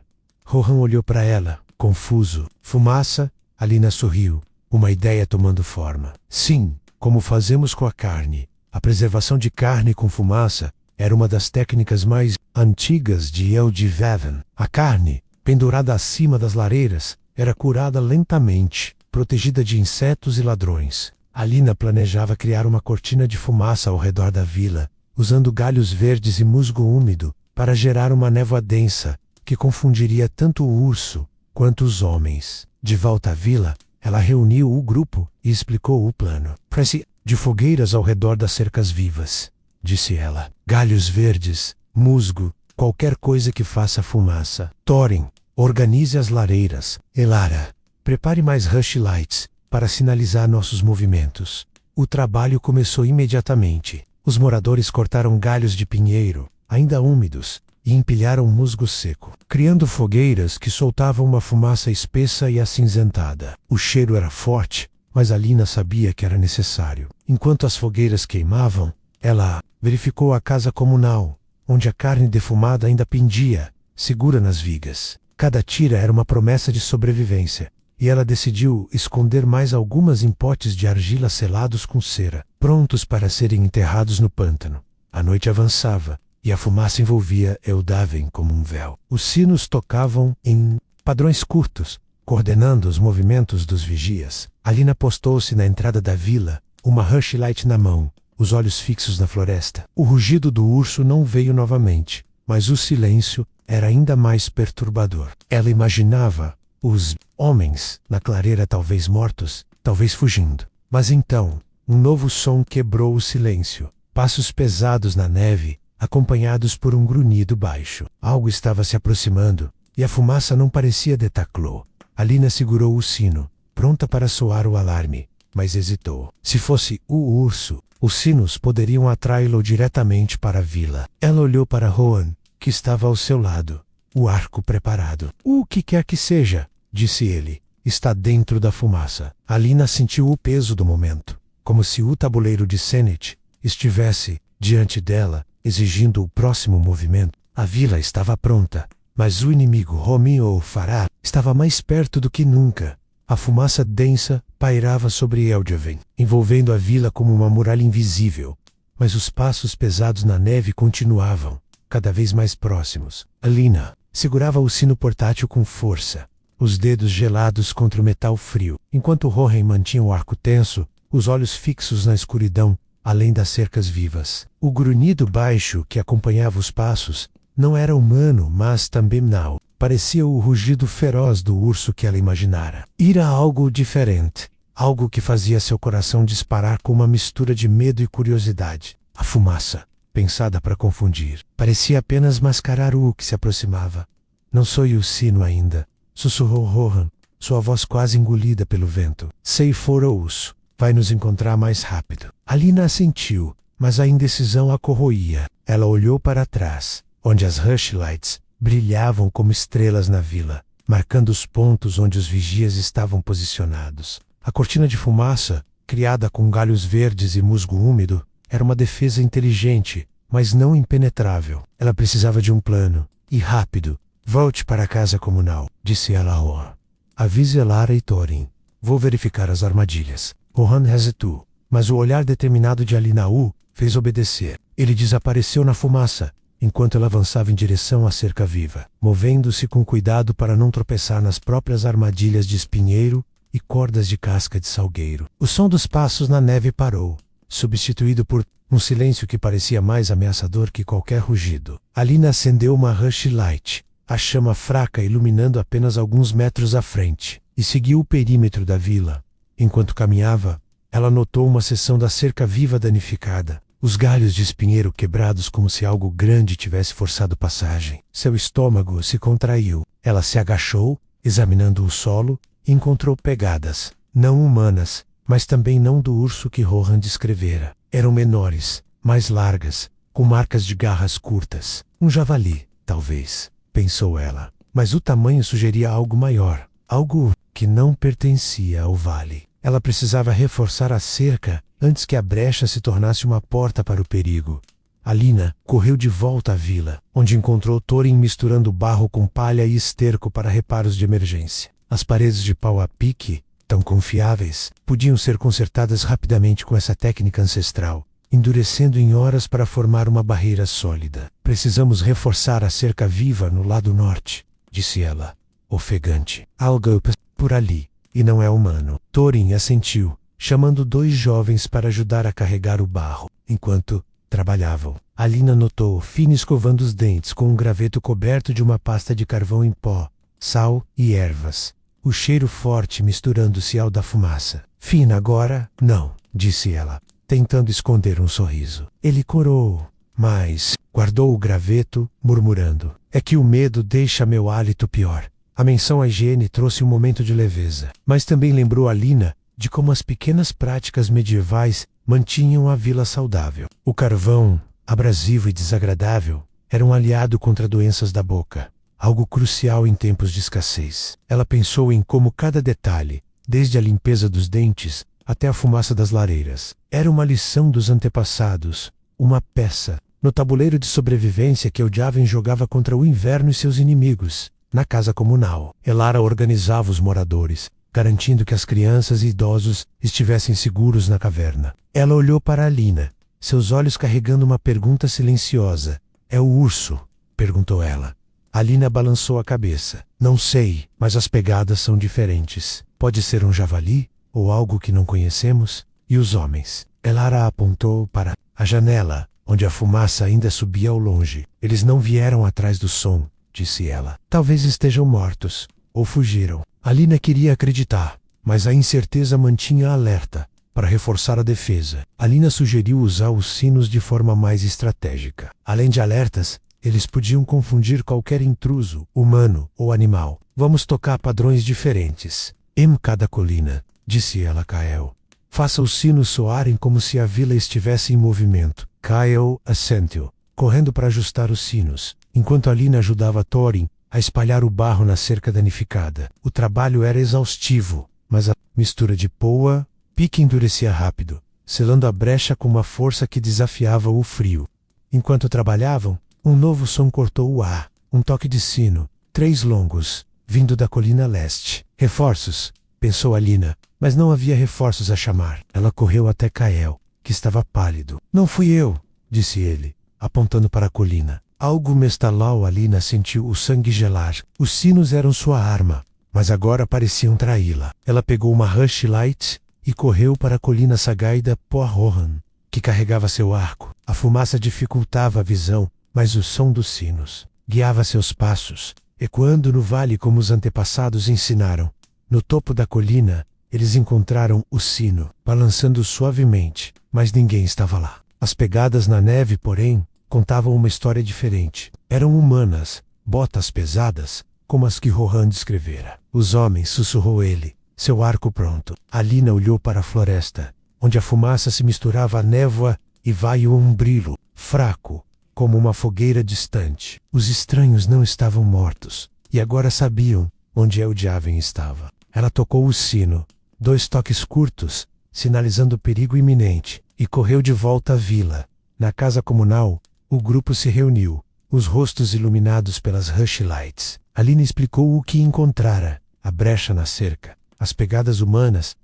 Rohan olhou para ela, confuso. Fumaça? A Lina sorriu, uma ideia tomando forma. Sim, como fazemos com a carne. A preservação de carne com fumaça era uma das técnicas mais antigas de Eldiaven. A carne, pendurada acima das lareiras, era curada lentamente, protegida de insetos e ladrões. A Lina planejava criar uma cortina de fumaça ao redor da vila, usando galhos verdes e musgo úmido, para gerar uma névoa densa, que confundiria tanto o urso quanto os homens. De volta à vila, ela reuniu o grupo e explicou o plano. Prece de fogueiras ao redor das cercas vivas, disse ela. Galhos verdes, musgo, qualquer coisa que faça fumaça. Thorin, organize as lareiras. Elara, prepare mais rushlights para sinalizar nossos movimentos. O trabalho começou imediatamente. Os moradores cortaram galhos de pinheiro, ainda úmidos, e empilharam musgo seco, criando fogueiras que soltavam uma fumaça espessa e acinzentada. O cheiro era forte, mas Alina sabia que era necessário. Enquanto as fogueiras queimavam, ela verificou a casa comunal, onde a carne defumada ainda pendia, segura nas vigas. Cada tira era uma promessa de sobrevivência, e ela decidiu esconder mais algumas em potes de argila selados com cera, prontos para serem enterrados no pântano. A noite avançava, e a fumaça envolvia Eldaven como um véu. Os sinos tocavam em padrões curtos, coordenando os movimentos dos vigias. Alina postou-se na entrada da vila, uma rushlight na mão, os olhos fixos na floresta. O rugido do urso não veio novamente, mas o silêncio era ainda mais perturbador. Ela imaginava os homens na clareira, talvez mortos, talvez fugindo. Mas então, um novo som quebrou o silêncio. Passos pesados na neve, acompanhados por um grunhido baixo. Algo estava se aproximando, e a fumaça não parecia Detaclô. Alina segurou o sino, pronta para soar o alarme, mas hesitou. Se fosse o urso, os sinos poderiam atraí-lo diretamente para a vila. Ela olhou para Rohan, que estava ao seu lado, o arco preparado. O que quer que seja, disse ele, está dentro da fumaça. Alina sentiu o peso do momento, como se o tabuleiro de Senet estivesse diante dela, exigindo o próximo movimento. A vila estava pronta, mas o inimigo Romin ou Farah estava mais perto do que nunca. A fumaça densa pairava sobre Eldaven, envolvendo a vila como uma muralha invisível. Mas os passos pesados na neve continuavam, cada vez mais próximos. Alina segurava o sino portátil com força, os dedos gelados contra o metal frio, enquanto Rohan mantinha o arco tenso, os olhos fixos na escuridão, além das cercas vivas. O grunhido baixo que acompanhava os passos não era humano, mas também não. Parecia o rugido feroz do urso que ela imaginara. Era algo diferente, algo que fazia seu coração disparar com uma mistura de medo e curiosidade. A fumaça, pensada para confundir, parecia apenas mascarar o que se aproximava. Não soe o sino ainda, sussurrou Rohan, sua voz quase engolida pelo vento. Sei fora o urso. Vai nos encontrar mais rápido. Alina assentiu, mas a indecisão a corroía. Ela olhou para trás, onde as rushlights brilhavam como estrelas na vila, marcando os pontos onde os vigias estavam posicionados. A cortina de fumaça, criada com galhos verdes e musgo úmido, era uma defesa inteligente, mas não impenetrável. Ela precisava de um plano, e rápido. Volte para a casa comunal, disse ela a Rohan. Avise Elara e Thorin. Vou verificar as armadilhas. Rohan hesitou, mas o olhar determinado de Alina o fez obedecer. Ele desapareceu na fumaça, enquanto ela avançava em direção à cerca viva, movendo-se com cuidado para não tropeçar nas próprias armadilhas de espinheiro e cordas de casca de salgueiro. O som dos passos na neve parou, substituído por um silêncio que parecia mais ameaçador que qualquer rugido. Alina acendeu uma rushlight, a chama fraca iluminando apenas alguns metros à frente, e seguiu o perímetro da vila. Enquanto caminhava, ela notou uma seção da cerca viva danificada, os galhos de espinheiro quebrados como se algo grande tivesse forçado passagem. Seu estômago se contraiu. Ela se agachou, examinando o solo, e encontrou pegadas, não humanas, mas também não do urso que Rohan descrevera. Eram menores, mais largas, com marcas de garras curtas. Um javali, talvez, pensou ela. Mas o tamanho sugeria algo maior, algo que não pertencia ao vale. Ela precisava reforçar a cerca antes que a brecha se tornasse uma porta para o perigo. Alina correu de volta à vila, onde encontrou Thorin misturando barro com palha e esterco para reparos de emergência. As paredes de pau a pique, tão confiáveis, podiam ser consertadas rapidamente com essa técnica ancestral, endurecendo em horas para formar uma barreira sólida. Precisamos reforçar a cerca viva no lado norte, disse ela, ofegante. Algo por ali, e não é humano. Thorin assentiu, chamando 2 jovens para ajudar a carregar o barro. Enquanto trabalhavam, Alina notou Finn escovando os dentes com um graveto coberto de uma pasta de carvão em pó, sal e ervas. O cheiro forte misturando-se ao da fumaça. Finn agora? Não, disse ela, tentando esconder um sorriso. Ele corou, mas guardou o graveto, murmurando. É que o medo deixa meu hálito pior. A menção à higiene trouxe um momento de leveza, mas também lembrou Alina de como as pequenas práticas medievais mantinham a vila saudável. O carvão, abrasivo e desagradável, era um aliado contra doenças da boca, algo crucial em tempos de escassez. Ela pensou em como cada detalhe, desde a limpeza dos dentes até a fumaça das lareiras, era uma lição dos antepassados, uma peça no tabuleiro de sobrevivência que Eldiaven jogava contra o inverno e seus inimigos. Na casa comunal, Elara organizava os moradores, garantindo que as crianças e idosos estivessem seguros na caverna. Ela olhou para Alina, seus olhos carregando uma pergunta silenciosa. "É o urso?" perguntou ela. Alina balançou a cabeça. "Não sei, mas as pegadas são diferentes. Pode ser um javali ou algo que não conhecemos?" "E os homens?" Elara apontou para a janela, onde a fumaça ainda subia ao longe. "Eles não vieram atrás do som", disse ela. "Talvez estejam mortos, ou fugiram." Alina queria acreditar, mas a incerteza mantinha alerta. Para reforçar a defesa, Alina sugeriu usar os sinos de forma mais estratégica. Além de alertas, eles podiam confundir qualquer intruso, humano ou animal. "Vamos tocar padrões diferentes em cada colina", disse ela a Kael. "Faça os sinos soarem como se a vila estivesse em movimento." Kael assentiu, correndo para ajustar os sinos, enquanto Alina ajudava Thorin a espalhar o barro na cerca danificada. O trabalho era exaustivo, mas a mistura de poa, pique endurecia rápido, selando a brecha com uma força que desafiava o frio. Enquanto trabalhavam, um novo som cortou o ar, um toque de sino, 3 longos, vindo da colina leste. "Reforços", pensou Alina, mas não havia reforços a chamar. Ela correu até Kael, que estava pálido. "Não fui eu", disse ele, apontando para a colina. Algo me estalou. Alina sentiu o sangue gelar. Os sinos eram sua arma, mas agora pareciam traí-la. Ela pegou uma rushlight e correu para a colina Sagaida por Rohan, que carregava seu arco. A fumaça dificultava a visão, mas o som dos sinos guiava seus passos, ecoando no vale como os antepassados ensinaram. No topo da colina, eles encontraram o sino, balançando suavemente, mas ninguém estava lá. As pegadas na neve, porém, contavam uma história diferente. Eram humanas, botas pesadas, como as que Rohan descrevera. "Os homens", sussurrou ele, seu arco pronto. Alina olhou para a floresta, onde a fumaça se misturava à névoa e veio um brilho, fraco, como uma fogueira distante. Os estranhos não estavam mortos, e agora sabiam onde Eldiaven estava. Ela tocou o sino, 2 toques curtos, sinalizando perigo iminente, e correu de volta à vila. Na casa comunal, o grupo se reuniu, os rostos iluminados pelas rushlights. Alina explicou o que encontrara: a brecha na cerca, as pegadas humanas,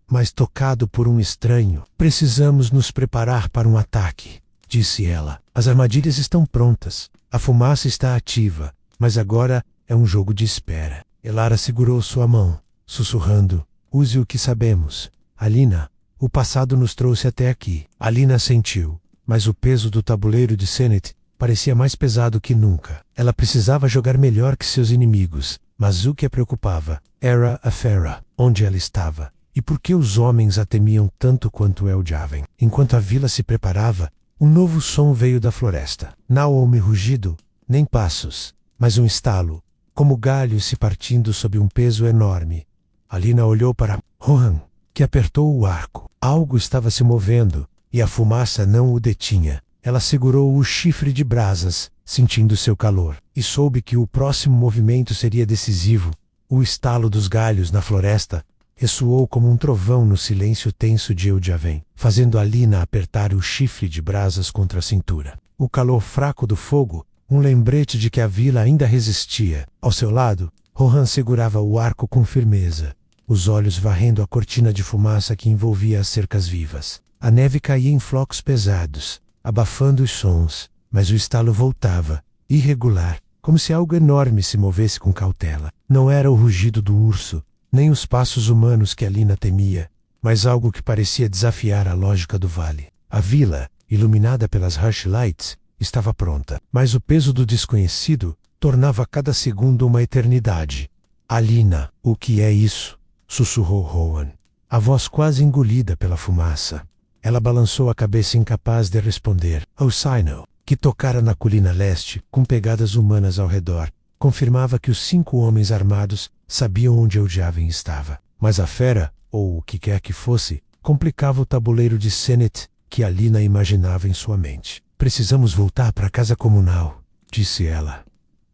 mas tocado por um estranho. "Precisamos nos preparar para um ataque", disse ela. "As armadilhas estão prontas, a fumaça está ativa, mas agora é um jogo de espera." Elara segurou sua mão, sussurrando: "Use o que sabemos, Alina. O passado nos trouxe até aqui." Alina assentiu, mas o peso do tabuleiro de Senet parecia mais pesado que nunca. Ela precisava jogar melhor que seus inimigos, mas o que a preocupava era a Fera, onde ela estava, e por que os homens a temiam tanto quanto Eldiaven. Enquanto a vila se preparava, um novo som veio da floresta. Não houve rugido, nem passos, mas um estalo, como galhos se partindo sob um peso enorme. Alina olhou para Rohan, que apertou o arco. Algo estava se movendo, e a fumaça não o detinha. Ela segurou o chifre de brasas, sentindo seu calor, e soube que o próximo movimento seria decisivo. O estalo dos galhos na floresta ressoou como um trovão no silêncio tenso de Eldiaven, fazendo Alina apertar o chifre de brasas contra a cintura. O calor fraco do fogo, um lembrete de que a vila ainda resistia. Ao seu lado, Rohan segurava o arco com firmeza, os olhos varrendo a cortina de fumaça que envolvia as cercas vivas. A neve caía em flocos pesados, abafando os sons, mas o estalo voltava, irregular, como se algo enorme se movesse com cautela. Não era o rugido do urso, nem os passos humanos que Alina temia, mas algo que parecia desafiar a lógica do vale. A vila, iluminada pelas rushlights, estava pronta, mas o peso do desconhecido tornava cada segundo uma eternidade. "Alina, o que é isso?" sussurrou Rohan, a voz quase engolida pela fumaça. Ela balançou a cabeça incapaz de responder. O sino, que tocara na colina leste, com pegadas humanas ao redor, confirmava que os 5 homens armados sabiam onde Eldiaven estava. Mas a fera, ou o que quer que fosse, complicava o tabuleiro de Senet que Alina imaginava em sua mente. Precisamos voltar para a casa comunal, disse ela.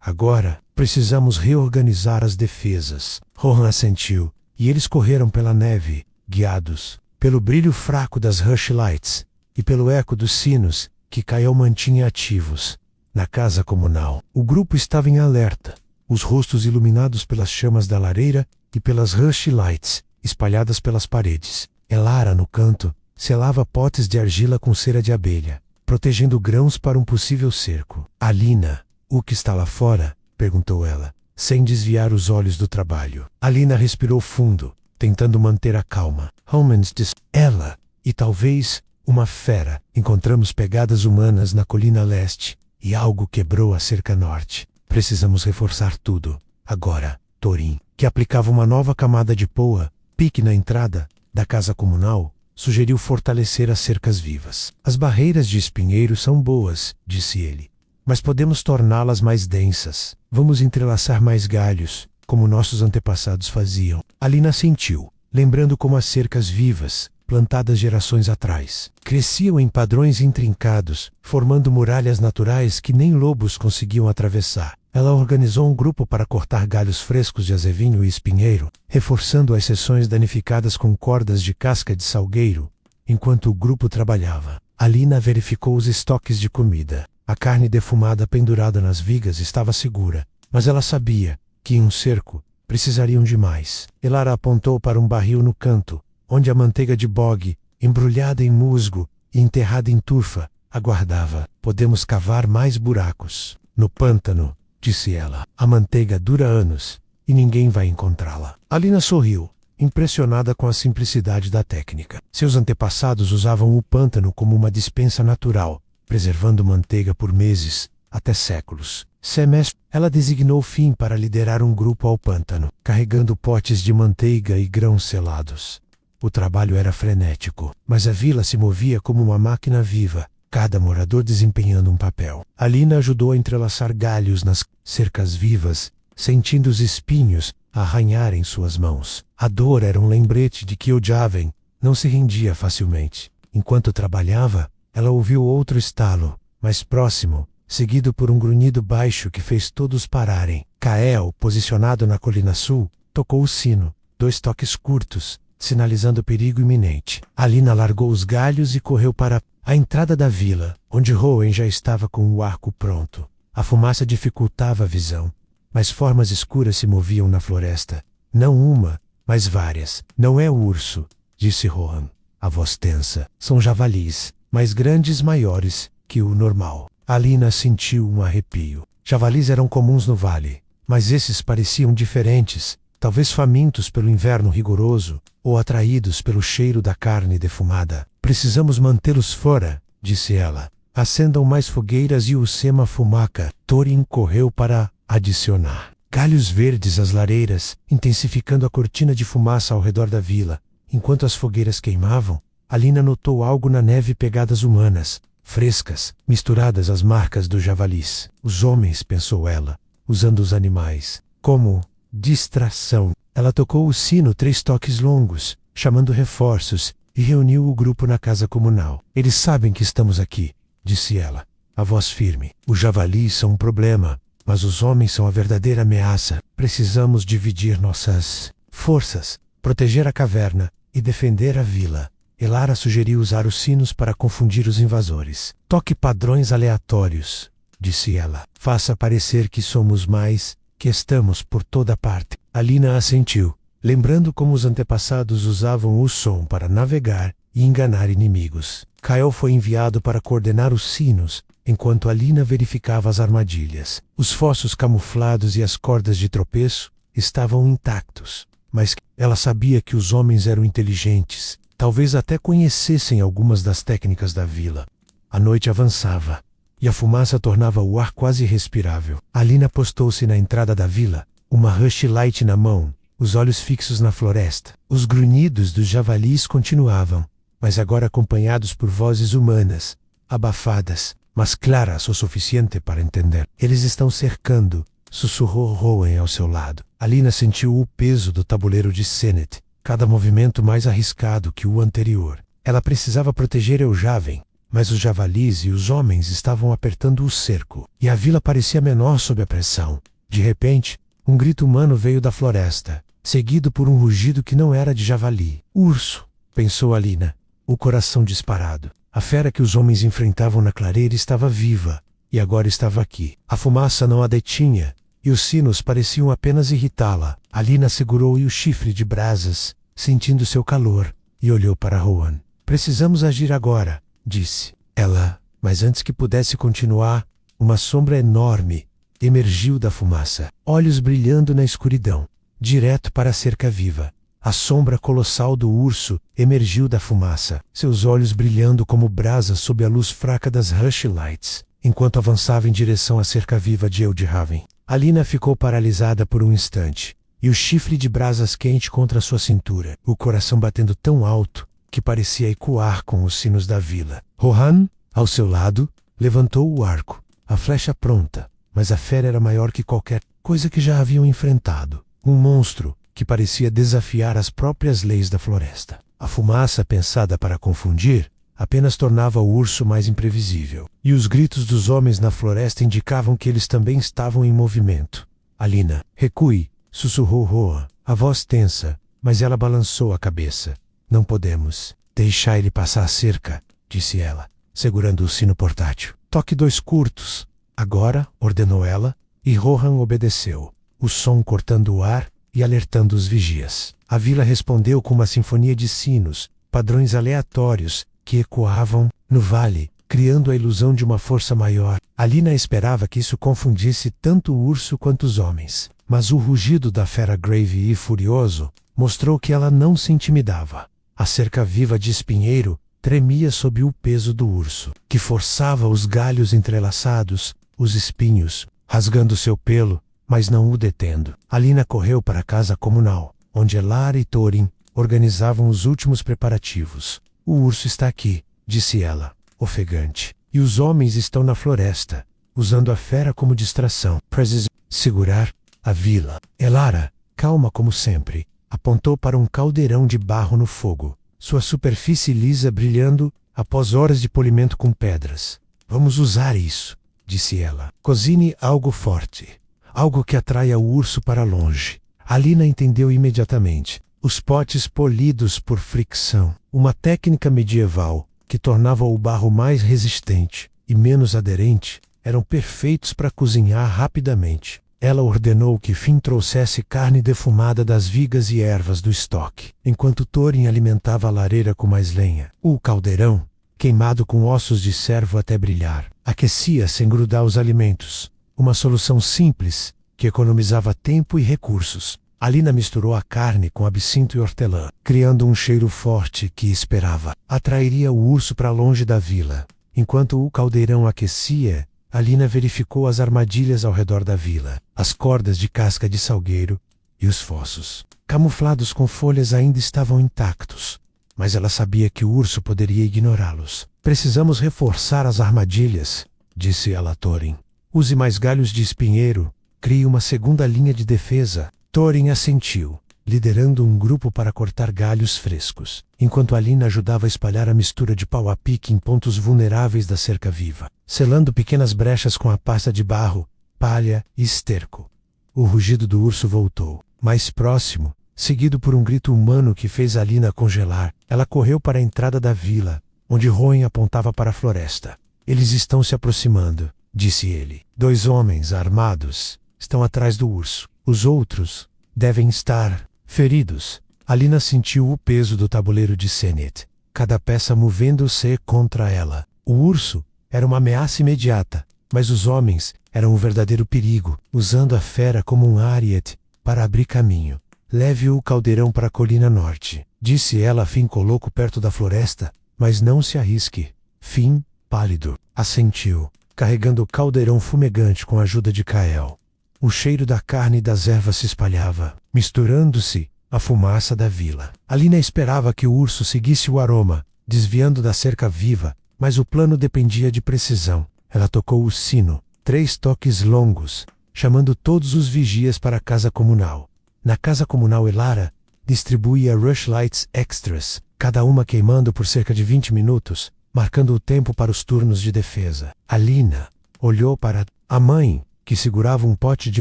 Agora, precisamos reorganizar as defesas. Rohan assentiu, e eles correram pela neve, guiados pelo brilho fraco das rushlights e pelo eco dos sinos que Kael mantinha ativos. Na casa comunal, o grupo estava em alerta, os rostos iluminados pelas chamas da lareira e pelas rushlights espalhadas pelas paredes. Elara, no canto, selava potes de argila com cera de abelha, protegendo grãos para um possível cerco. Alina, o que está lá fora? Perguntou ela, sem desviar os olhos do trabalho. Alina respirou fundo, tentando manter a calma. Homens disse ela, e talvez uma fera. Encontramos pegadas humanas na colina leste, e algo quebrou a cerca norte. Precisamos reforçar tudo. Agora, Thorin, que aplicava uma nova camada de poa, pique na entrada da casa comunal, sugeriu fortalecer as cercas vivas. As barreiras de espinheiro são boas, disse ele, mas podemos torná-las mais densas. Vamos entrelaçar mais galhos, como nossos antepassados faziam. Alina sentiu, lembrando como as cercas vivas, plantadas gerações atrás, cresciam em padrões intrincados, formando muralhas naturais que nem lobos conseguiam atravessar. Ela organizou um grupo para cortar galhos frescos de azevinho e espinheiro, reforçando as seções danificadas com cordas de casca de salgueiro. Enquanto o grupo trabalhava, Alina verificou os estoques de comida. A carne defumada pendurada nas vigas estava segura, mas ela sabia que em um cerco precisariam de mais. Elara apontou para um barril no canto, onde a manteiga de bog, embrulhada em musgo e enterrada em turfa, aguardava. Podemos cavar mais buracos. No pântano, disse ela, a manteiga dura anos e ninguém vai encontrá-la. Alina sorriu, impressionada com a simplicidade da técnica. Seus antepassados usavam o pântano como uma dispensa natural, preservando manteiga por meses, até séculos. Semestre, ela designou Finn para liderar um grupo ao pântano, carregando potes de manteiga e grãos selados. O trabalho era frenético, mas a vila se movia como uma máquina viva, cada morador desempenhando um papel. Alina ajudou a entrelaçar galhos nas cercas vivas, sentindo os espinhos arranharem suas mãos. A dor era um lembrete de que Odiaven não se rendia facilmente. Enquanto trabalhava, ela ouviu outro estalo, mais próximo, seguido por um grunhido baixo que fez todos pararem. Kael, posicionado na colina sul, tocou o sino, 2 toques curtos, sinalizando perigo iminente. Alina largou os galhos e correu para a entrada da vila, onde Rowan já estava com o arco pronto. A fumaça dificultava a visão, mas formas escuras se moviam na floresta. Não uma, mas várias. Não é urso, disse Rohan, a voz tensa. São javalis, mais grandes, maiores que o normal. Alina sentiu um arrepio. Javalis eram comuns no vale, mas esses pareciam diferentes, talvez famintos pelo inverno rigoroso, ou atraídos pelo cheiro da carne defumada. Precisamos mantê-los fora, disse ela. Acendam mais fogueiras e o Sema Fumaca. Thorin correu para adicionar galhos verdes às lareiras, intensificando a cortina de fumaça ao redor da vila. Enquanto as fogueiras queimavam, Alina notou algo na neve: pegadas humanas, frescas, misturadas às marcas dos javalis. Os homens, pensou ela, usando os animais como distração. Ela tocou o sino 3 toques longos, chamando reforços, e reuniu o grupo na casa comunal. Eles sabem que estamos aqui, disse ela, a voz firme. Os javalis são um problema, mas os homens são a verdadeira ameaça. Precisamos dividir nossas forças, proteger a caverna e defender a vila. Elara sugeriu usar os sinos para confundir os invasores. Toque padrões aleatórios, disse ela. Faça parecer que somos mais, que estamos por toda parte. Alina assentiu, lembrando como os antepassados usavam o som para navegar e enganar inimigos. Kael foi enviado para coordenar os sinos, enquanto Alina verificava as armadilhas. Os fossos camuflados e as cordas de tropeço estavam intactos, mas ela sabia que os homens eram inteligentes, talvez até conhecessem algumas das técnicas da vila. A noite avançava, e a fumaça tornava o ar quase respirável. Alina postou-se na entrada da vila, uma rushlight na mão, os olhos fixos na floresta. Os grunhidos dos javalis continuavam, mas agora acompanhados por vozes humanas, abafadas, mas claras o suficiente para entender. Eles estão cercando, sussurrou Rowan ao seu lado. Alina sentiu o peso do tabuleiro de Senet, cada movimento mais arriscado que o anterior. Ela precisava proteger Eljavem, mas os javalis e os homens estavam apertando o cerco, e a vila parecia menor sob a pressão. De repente, um grito humano veio da floresta, seguido por um rugido que não era de javali. Urso, pensou Alina, o coração disparado. A fera que os homens enfrentavam na clareira estava viva, e agora estava aqui. A fumaça não a detinha, e os sinos pareciam apenas irritá-la. Alina segurou-lhe o chifre de brasas, sentindo seu calor, e olhou para Rohan. Precisamos agir agora, disse ela, mas antes que pudesse continuar, uma sombra enorme emergiu da fumaça, olhos brilhando na escuridão, direto para a cerca viva. A sombra colossal do urso emergiu da fumaça, seus olhos brilhando como brasas sob a luz fraca das rushlights, enquanto avançava em direção à cerca viva de Eljavem. Alina ficou paralisada por um instante, e o chifre de brasas quente contra sua cintura, o coração batendo tão alto que parecia ecoar com os sinos da vila. Rohan, ao seu lado, levantou o arco, a flecha pronta, mas a fera era maior que qualquer coisa que já haviam enfrentado. Um monstro que parecia desafiar as próprias leis da floresta. A fumaça, pensada para confundir, apenas tornava o urso mais imprevisível, e os gritos dos homens na floresta indicavam que eles também estavam em movimento. Alina, recue, sussurrou Rohan, a voz tensa, mas ela balançou a cabeça. Não podemos deixar ele passar a cerca, disse ela, segurando o sino portátil. Toque 2 curtos. Agora, ordenou ela, e Rohan obedeceu, o som cortando o ar e alertando os vigias. A vila respondeu com uma sinfonia de sinos, padrões aleatórios, que ecoavam no vale, criando a ilusão de uma força maior. Alina esperava que isso confundisse tanto o urso quanto os homens, mas o rugido da fera grave e furioso mostrou que ela não se intimidava. A cerca viva de espinheiro tremia sob o peso do urso, que forçava os galhos entrelaçados, os espinhos, rasgando seu pelo, mas não o detendo. Alina correu para a casa comunal, onde Elara e Thorin organizavam os últimos preparativos. O urso está aqui, disse ela, ofegante, e os homens estão na floresta, usando a fera como distração. Precisamos segurar a vila. Elara, calma como sempre, apontou para um caldeirão de barro no fogo, sua superfície lisa brilhando após horas de polimento com pedras. Vamos usar isso, disse ela. Cozinhe algo forte. Algo que atraia o urso para longe. Alina entendeu imediatamente. Os potes polidos por fricção, uma técnica medieval que tornava o barro mais resistente e menos aderente, eram perfeitos para cozinhar rapidamente. Ela ordenou que Finn trouxesse carne defumada das vigas e ervas do estoque, enquanto Thorin alimentava a lareira com mais lenha. O caldeirão, queimado com ossos de cervo até brilhar, aquecia sem grudar os alimentos. Uma solução simples, que economizava tempo e recursos. Alina misturou a carne com absinto e hortelã, criando um cheiro forte que, esperava, atrairia o urso para longe da vila. Enquanto o caldeirão aquecia, Alina verificou as armadilhas ao redor da vila, as cordas de casca de salgueiro e os fossos, camuflados com folhas, ainda estavam intactos, mas ela sabia que o urso poderia ignorá-los. Precisamos reforçar as armadilhas, disse ela a Thorin. Use mais galhos de espinheiro, crie uma segunda linha de defesa. Thorin assentiu, liderando um grupo para cortar galhos frescos, enquanto Alina ajudava a espalhar a mistura de pau a pique em pontos vulneráveis da cerca viva, selando pequenas brechas com a pasta de barro, palha e esterco. O rugido do urso voltou, mais próximo, seguido por um grito humano que fez Alina congelar. Ela correu para a entrada da vila, onde Rohan apontava para a floresta. Eles estão se aproximando, disse ele. 2 homens armados estão atrás do urso. Os outros devem estar feridos. Alina sentiu o peso do tabuleiro de Senet, cada peça movendo-se contra ela. O urso era uma ameaça imediata, mas os homens eram um verdadeiro perigo, usando a fera como um ariete para abrir caminho. Leve o caldeirão para a colina norte, disse ela a Finn Coloco perto da floresta, mas não se arrisque. Finn, pálido, assentiu, carregando o caldeirão fumegante com a ajuda de Kael. O cheiro da carne e das ervas se espalhava, misturando-se à fumaça da vila. Alina esperava que o urso seguisse o aroma, desviando da cerca viva, mas o plano dependia de precisão. Ela tocou o sino, 3 toques longos, chamando todos os vigias para a casa comunal. Na casa comunal, Elara distribuía rushlights extras, cada uma queimando por cerca de 20 minutos, marcando o tempo para os turnos de defesa. Alina olhou para a mãe, que segurava um pote de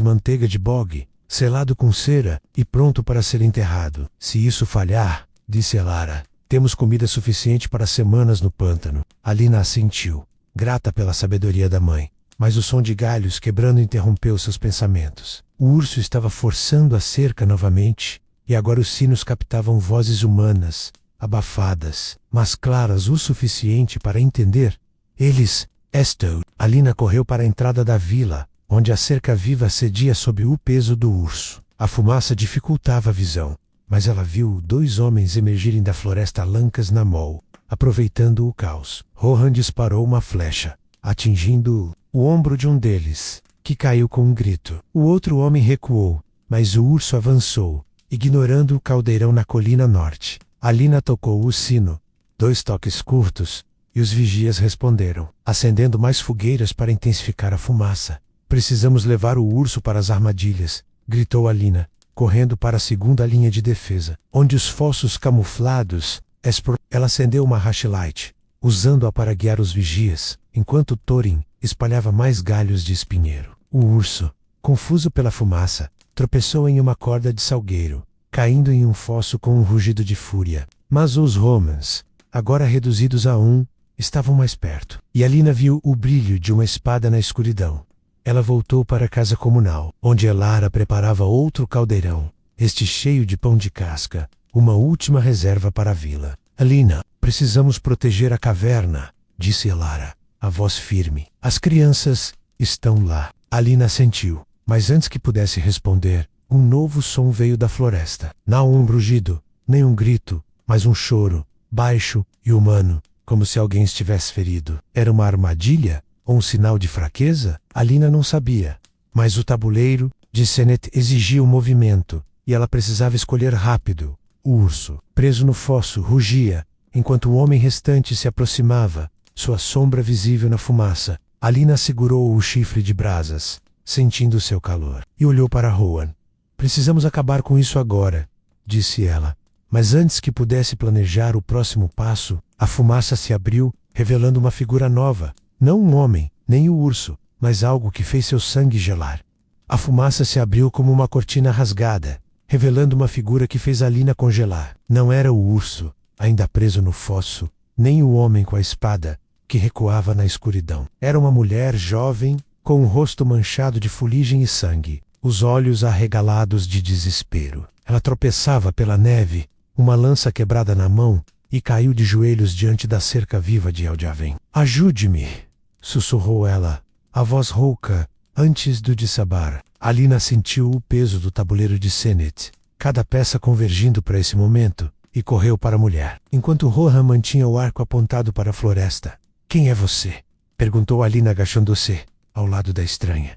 manteiga de bog, selado com cera e pronto para ser enterrado. Se isso falhar, disse Elara, temos comida suficiente para semanas no pântano. Alina assentiu, grata pela sabedoria da mãe, mas o som de galhos quebrando interrompeu seus pensamentos. O urso estava forçando a cerca novamente, e agora os sinos captavam vozes humanas, abafadas, mas claras o suficiente para entender. Eles, Esto. Alina correu para a entrada da vila, onde a cerca viva cedia sob o peso do urso. A fumaça dificultava a visão, mas ela viu 2 homens emergirem da floresta Lancas na Mol, aproveitando o caos. Rohan disparou uma flecha, atingindo o ombro de um deles, que caiu com um grito. O outro homem recuou, mas o urso avançou, ignorando o caldeirão na colina norte. Alina tocou o sino, 2 toques curtos, e os vigias responderam, acendendo mais fogueiras para intensificar a fumaça. Precisamos levar o urso para as armadilhas, gritou Alina, correndo para a segunda linha de defesa, onde os fossos camuflados. Ela acendeu uma rushlight, usando-a para guiar os vigias, enquanto Thorin espalhava mais galhos de espinheiro. O urso, confuso pela fumaça, tropeçou em uma corda de salgueiro, caindo em um fosso com um rugido de fúria. Mas os homens, agora reduzidos a 1, estavam mais perto. E Alina viu o brilho de uma espada na escuridão. Ela voltou para a casa comunal, onde Elara preparava outro caldeirão, este cheio de pão de casca, uma última reserva para a vila. Alina, precisamos proteger a caverna, disse Elara, a voz firme. As crianças estão lá. Alina assentiu, mas antes que pudesse responder, um novo som veio da floresta. Não um rugido, nem um grito, mas um choro, baixo e humano, como se alguém estivesse ferido. Era uma armadilha? Ou um sinal de fraqueza? Alina não sabia. Mas o tabuleiro de Senet exigia um movimento, e ela precisava escolher rápido. O urso, preso no fosso, rugia, enquanto o homem restante se aproximava, sua sombra visível na fumaça. Alina segurou o chifre de brasas, sentindo seu calor, e olhou para Rohan. Precisamos acabar com isso agora, disse ela. Mas antes que pudesse planejar o próximo passo, a fumaça se abriu, revelando uma figura nova. Não um homem, nem o urso, mas algo que fez seu sangue gelar. A fumaça se abriu como uma cortina rasgada, revelando uma figura que fez Alina congelar. Não era o urso, ainda preso no fosso, nem o homem com a espada, que recuava na escuridão. Era uma mulher jovem, com o rosto manchado de fuligem e sangue, os olhos arregalados de desespero. Ela tropeçava pela neve, uma lança quebrada na mão, e caiu de joelhos diante da cerca viva de Eldiaven. Ajude-me, sussurrou ela, a voz rouca, antes do dissabar. Alina sentiu o peso do tabuleiro de Senet, cada peça convergindo para esse momento, e correu para a mulher, enquanto Rohan mantinha o arco apontado para a floresta. Quem é você? Perguntou Alina agachando-se, ao lado da estranha.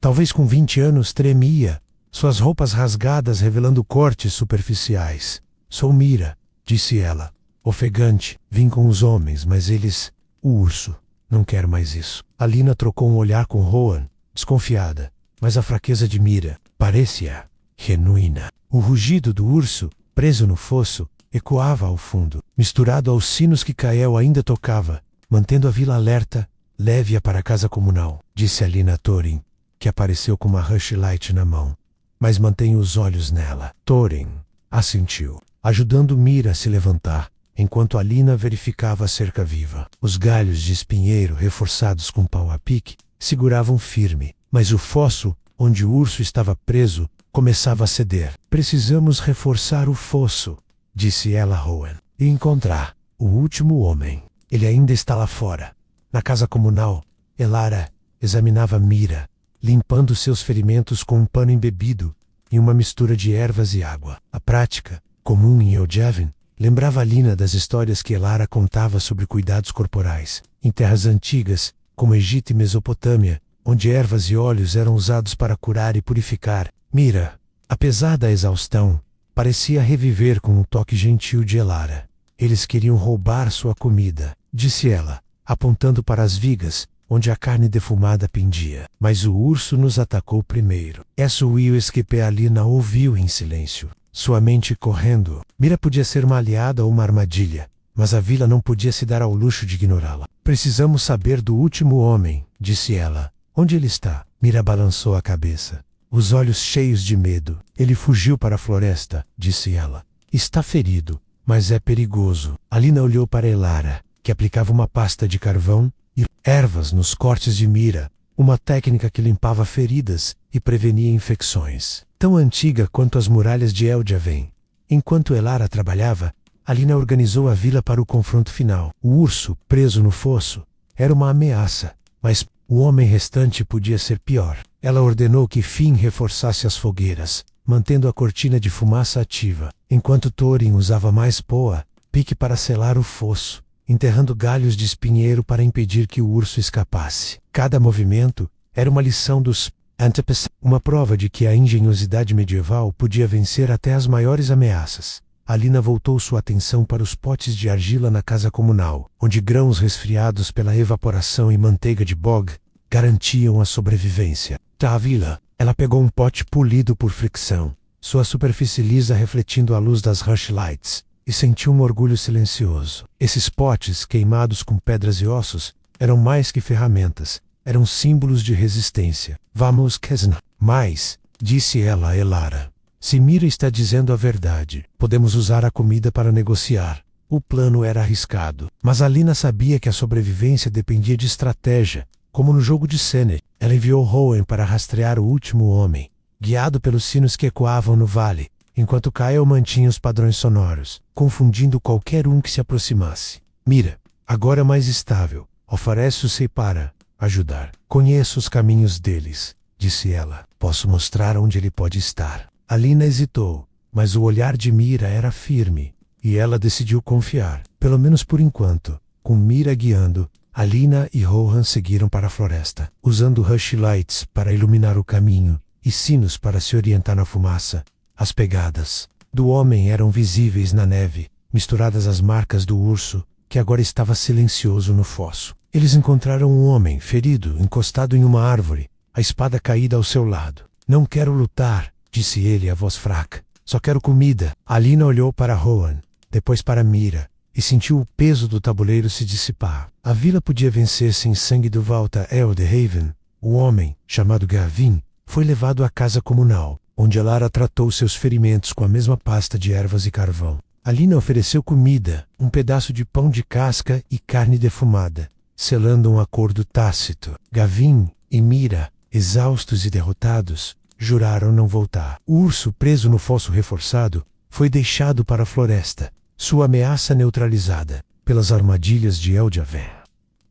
Talvez com 20 anos tremia, suas roupas rasgadas revelando cortes superficiais. Sou Mira, disse ela, ofegante. Vim com os homens, mas eles... O urso. Não quero mais isso. Alina trocou um olhar com Rohan, desconfiada, mas a fraqueza de Mira parecia genuína. O rugido do urso, preso no fosso, ecoava ao fundo, misturado aos sinos que Kael ainda tocava, mantendo a vila alerta. Leve-a para a casa comunal, disse Alina a Thorin, que apareceu com uma rushlight na mão. Mas mantenha os olhos nela. Thorin assentiu, ajudando Mira a se levantar, enquanto Alina verificava a cerca viva. Os galhos de espinheiro reforçados com pau a pique seguravam firme, mas o fosso, onde o urso estava preso, começava a ceder. Precisamos reforçar o fosso, disse ela a Rohan, e encontrar o último homem. Ele ainda está lá fora. Na casa comunal, Elara examinava Mira, limpando seus ferimentos com um pano embebido em uma mistura de ervas e água. A prática, comum em Eldiaven, lembrava Alina das histórias que Elara contava sobre cuidados corporais, em terras antigas, como Egito e Mesopotâmia, onde ervas e óleos eram usados para curar e purificar. Mira, apesar da exaustão, parecia reviver com um toque gentil de Elara. Eles queriam roubar sua comida, disse ela, apontando para as vigas, onde a carne defumada pendia. Mas o urso nos atacou primeiro. Isso Will esquepe Alina ouviu em silêncio. sua mente correndo. Mira podia ser uma aliada ou uma armadilha, mas a vila não podia se dar ao luxo de ignorá-la. Precisamos saber do último homem, disse ela. Onde ele está? Mira balançou a cabeça, os olhos cheios de medo. Ele fugiu para a floresta, disse ela. Está ferido, mas é perigoso. Alina olhou para Elara, que aplicava uma pasta de carvão e ervas nos cortes de Mira, uma técnica que limpava feridas e prevenia infecções. Tão antiga quanto as muralhas de Eldjaven. Enquanto Elara trabalhava, Alina organizou a vila para o confronto final. O urso, preso no fosso, era uma ameaça, mas o homem restante podia ser pior. Ela ordenou que Finn reforçasse as fogueiras, mantendo a cortina de fumaça ativa, enquanto Thorin usava mais poa, pique para selar o fosso, enterrando galhos de espinheiro para impedir que o urso escapasse. Cada movimento era uma lição dos Antepes, uma prova de que a engenhosidade medieval podia vencer até as maiores ameaças. Alina voltou sua atenção para os potes de argila na casa comunal, onde grãos resfriados pela evaporação e manteiga de bog garantiam a sobrevivência. Da vila, ela pegou um pote polido por fricção, sua superfície lisa refletindo a luz das rushlights, e sentiu um orgulho silencioso. Esses potes, queimados com pedras e ossos, eram mais que ferramentas, eram símbolos de resistência. Vamos, Kesna. Mas, disse ela a Elara, se Mira está dizendo a verdade, podemos usar a comida para negociar. O plano era arriscado, mas Alina sabia que a sobrevivência dependia de estratégia, como no jogo de Sennet. Ela enviou Rowan para rastrear o último homem, guiado pelos sinos que ecoavam no vale, enquanto Kael mantinha os padrões sonoros, confundindo qualquer um que se aproximasse. Mira, agora mais estável, oferece-se para ajudar. Conheço os caminhos deles, disse ela. Posso mostrar onde ele pode estar. Alina hesitou, mas o olhar de Mira era firme, e ela decidiu confiar, pelo menos por enquanto. Com Mira guiando, Alina e Rohan seguiram para a floresta, usando rushlights para iluminar o caminho e sinos para se orientar na fumaça. As pegadas do homem eram visíveis na neve, misturadas às marcas do urso, que agora estava silencioso no fosso. Eles encontraram um homem ferido, encostado em uma árvore, a espada caída ao seu lado. Não quero lutar, disse ele a voz fraca. Só quero comida. Alina olhou para Rohan, depois para Mira, e sentiu o peso do tabuleiro se dissipar. A vila podia vencer sem sangue do Volta Eldhaven. O homem, chamado Gavin, foi levado à casa comunal, onde Elara tratou seus ferimentos com a mesma pasta de ervas e carvão. Alina ofereceu comida, um pedaço de pão de casca e carne defumada, selando um acordo tácito. Gavin e Mira, exaustos e derrotados, juraram não voltar. O urso, preso no fosso reforçado, foi deixado para a floresta, sua ameaça neutralizada pelas armadilhas de Eldjaven.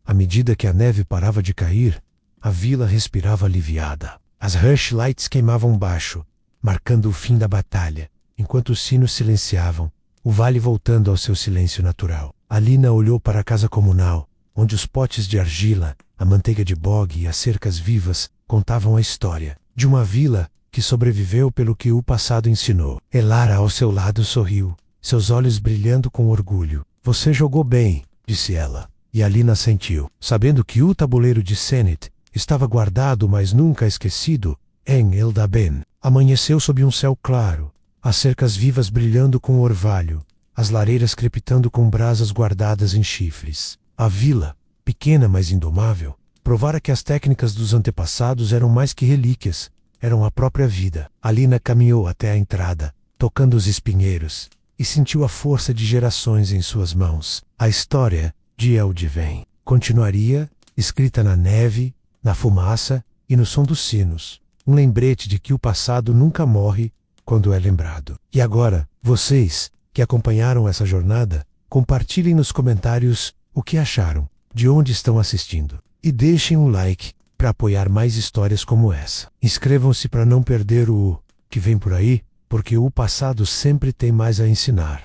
À medida que a neve parava de cair, a vila respirava aliviada. As rushlights queimavam baixo, marcando o fim da batalha, enquanto os sinos silenciavam, o vale voltando ao seu silêncio natural. Alina olhou para a casa comunal, onde os potes de argila, a manteiga de bog e as cercas vivas contavam a história de uma vila que sobreviveu pelo que o passado ensinou. Elara ao seu lado sorriu, seus olhos brilhando com orgulho. Você jogou bem, disse ela, e Alina assentiu, sabendo que o tabuleiro de Sennet estava guardado mas nunca esquecido em Eldhaben. Amanheceu sob um céu claro, as cercas vivas brilhando com orvalho, as lareiras crepitando com brasas guardadas em chifres. A vila, pequena mas indomável, provara que as técnicas dos antepassados eram mais que relíquias, eram a própria vida. Alina caminhou até a entrada, tocando os espinheiros, e sentiu a força de gerações em suas mãos. A história de Eldhaven continuaria, escrita na neve, na fumaça e no som dos sinos. Um lembrete de que o passado nunca morre quando é lembrado. E agora, vocês, que acompanharam essa jornada, compartilhem nos comentários o que acharam, de onde estão assistindo. E deixem um like para apoiar mais histórias como essa. Inscrevam-se para não perder o que vem por aí, porque o passado sempre tem mais a ensinar.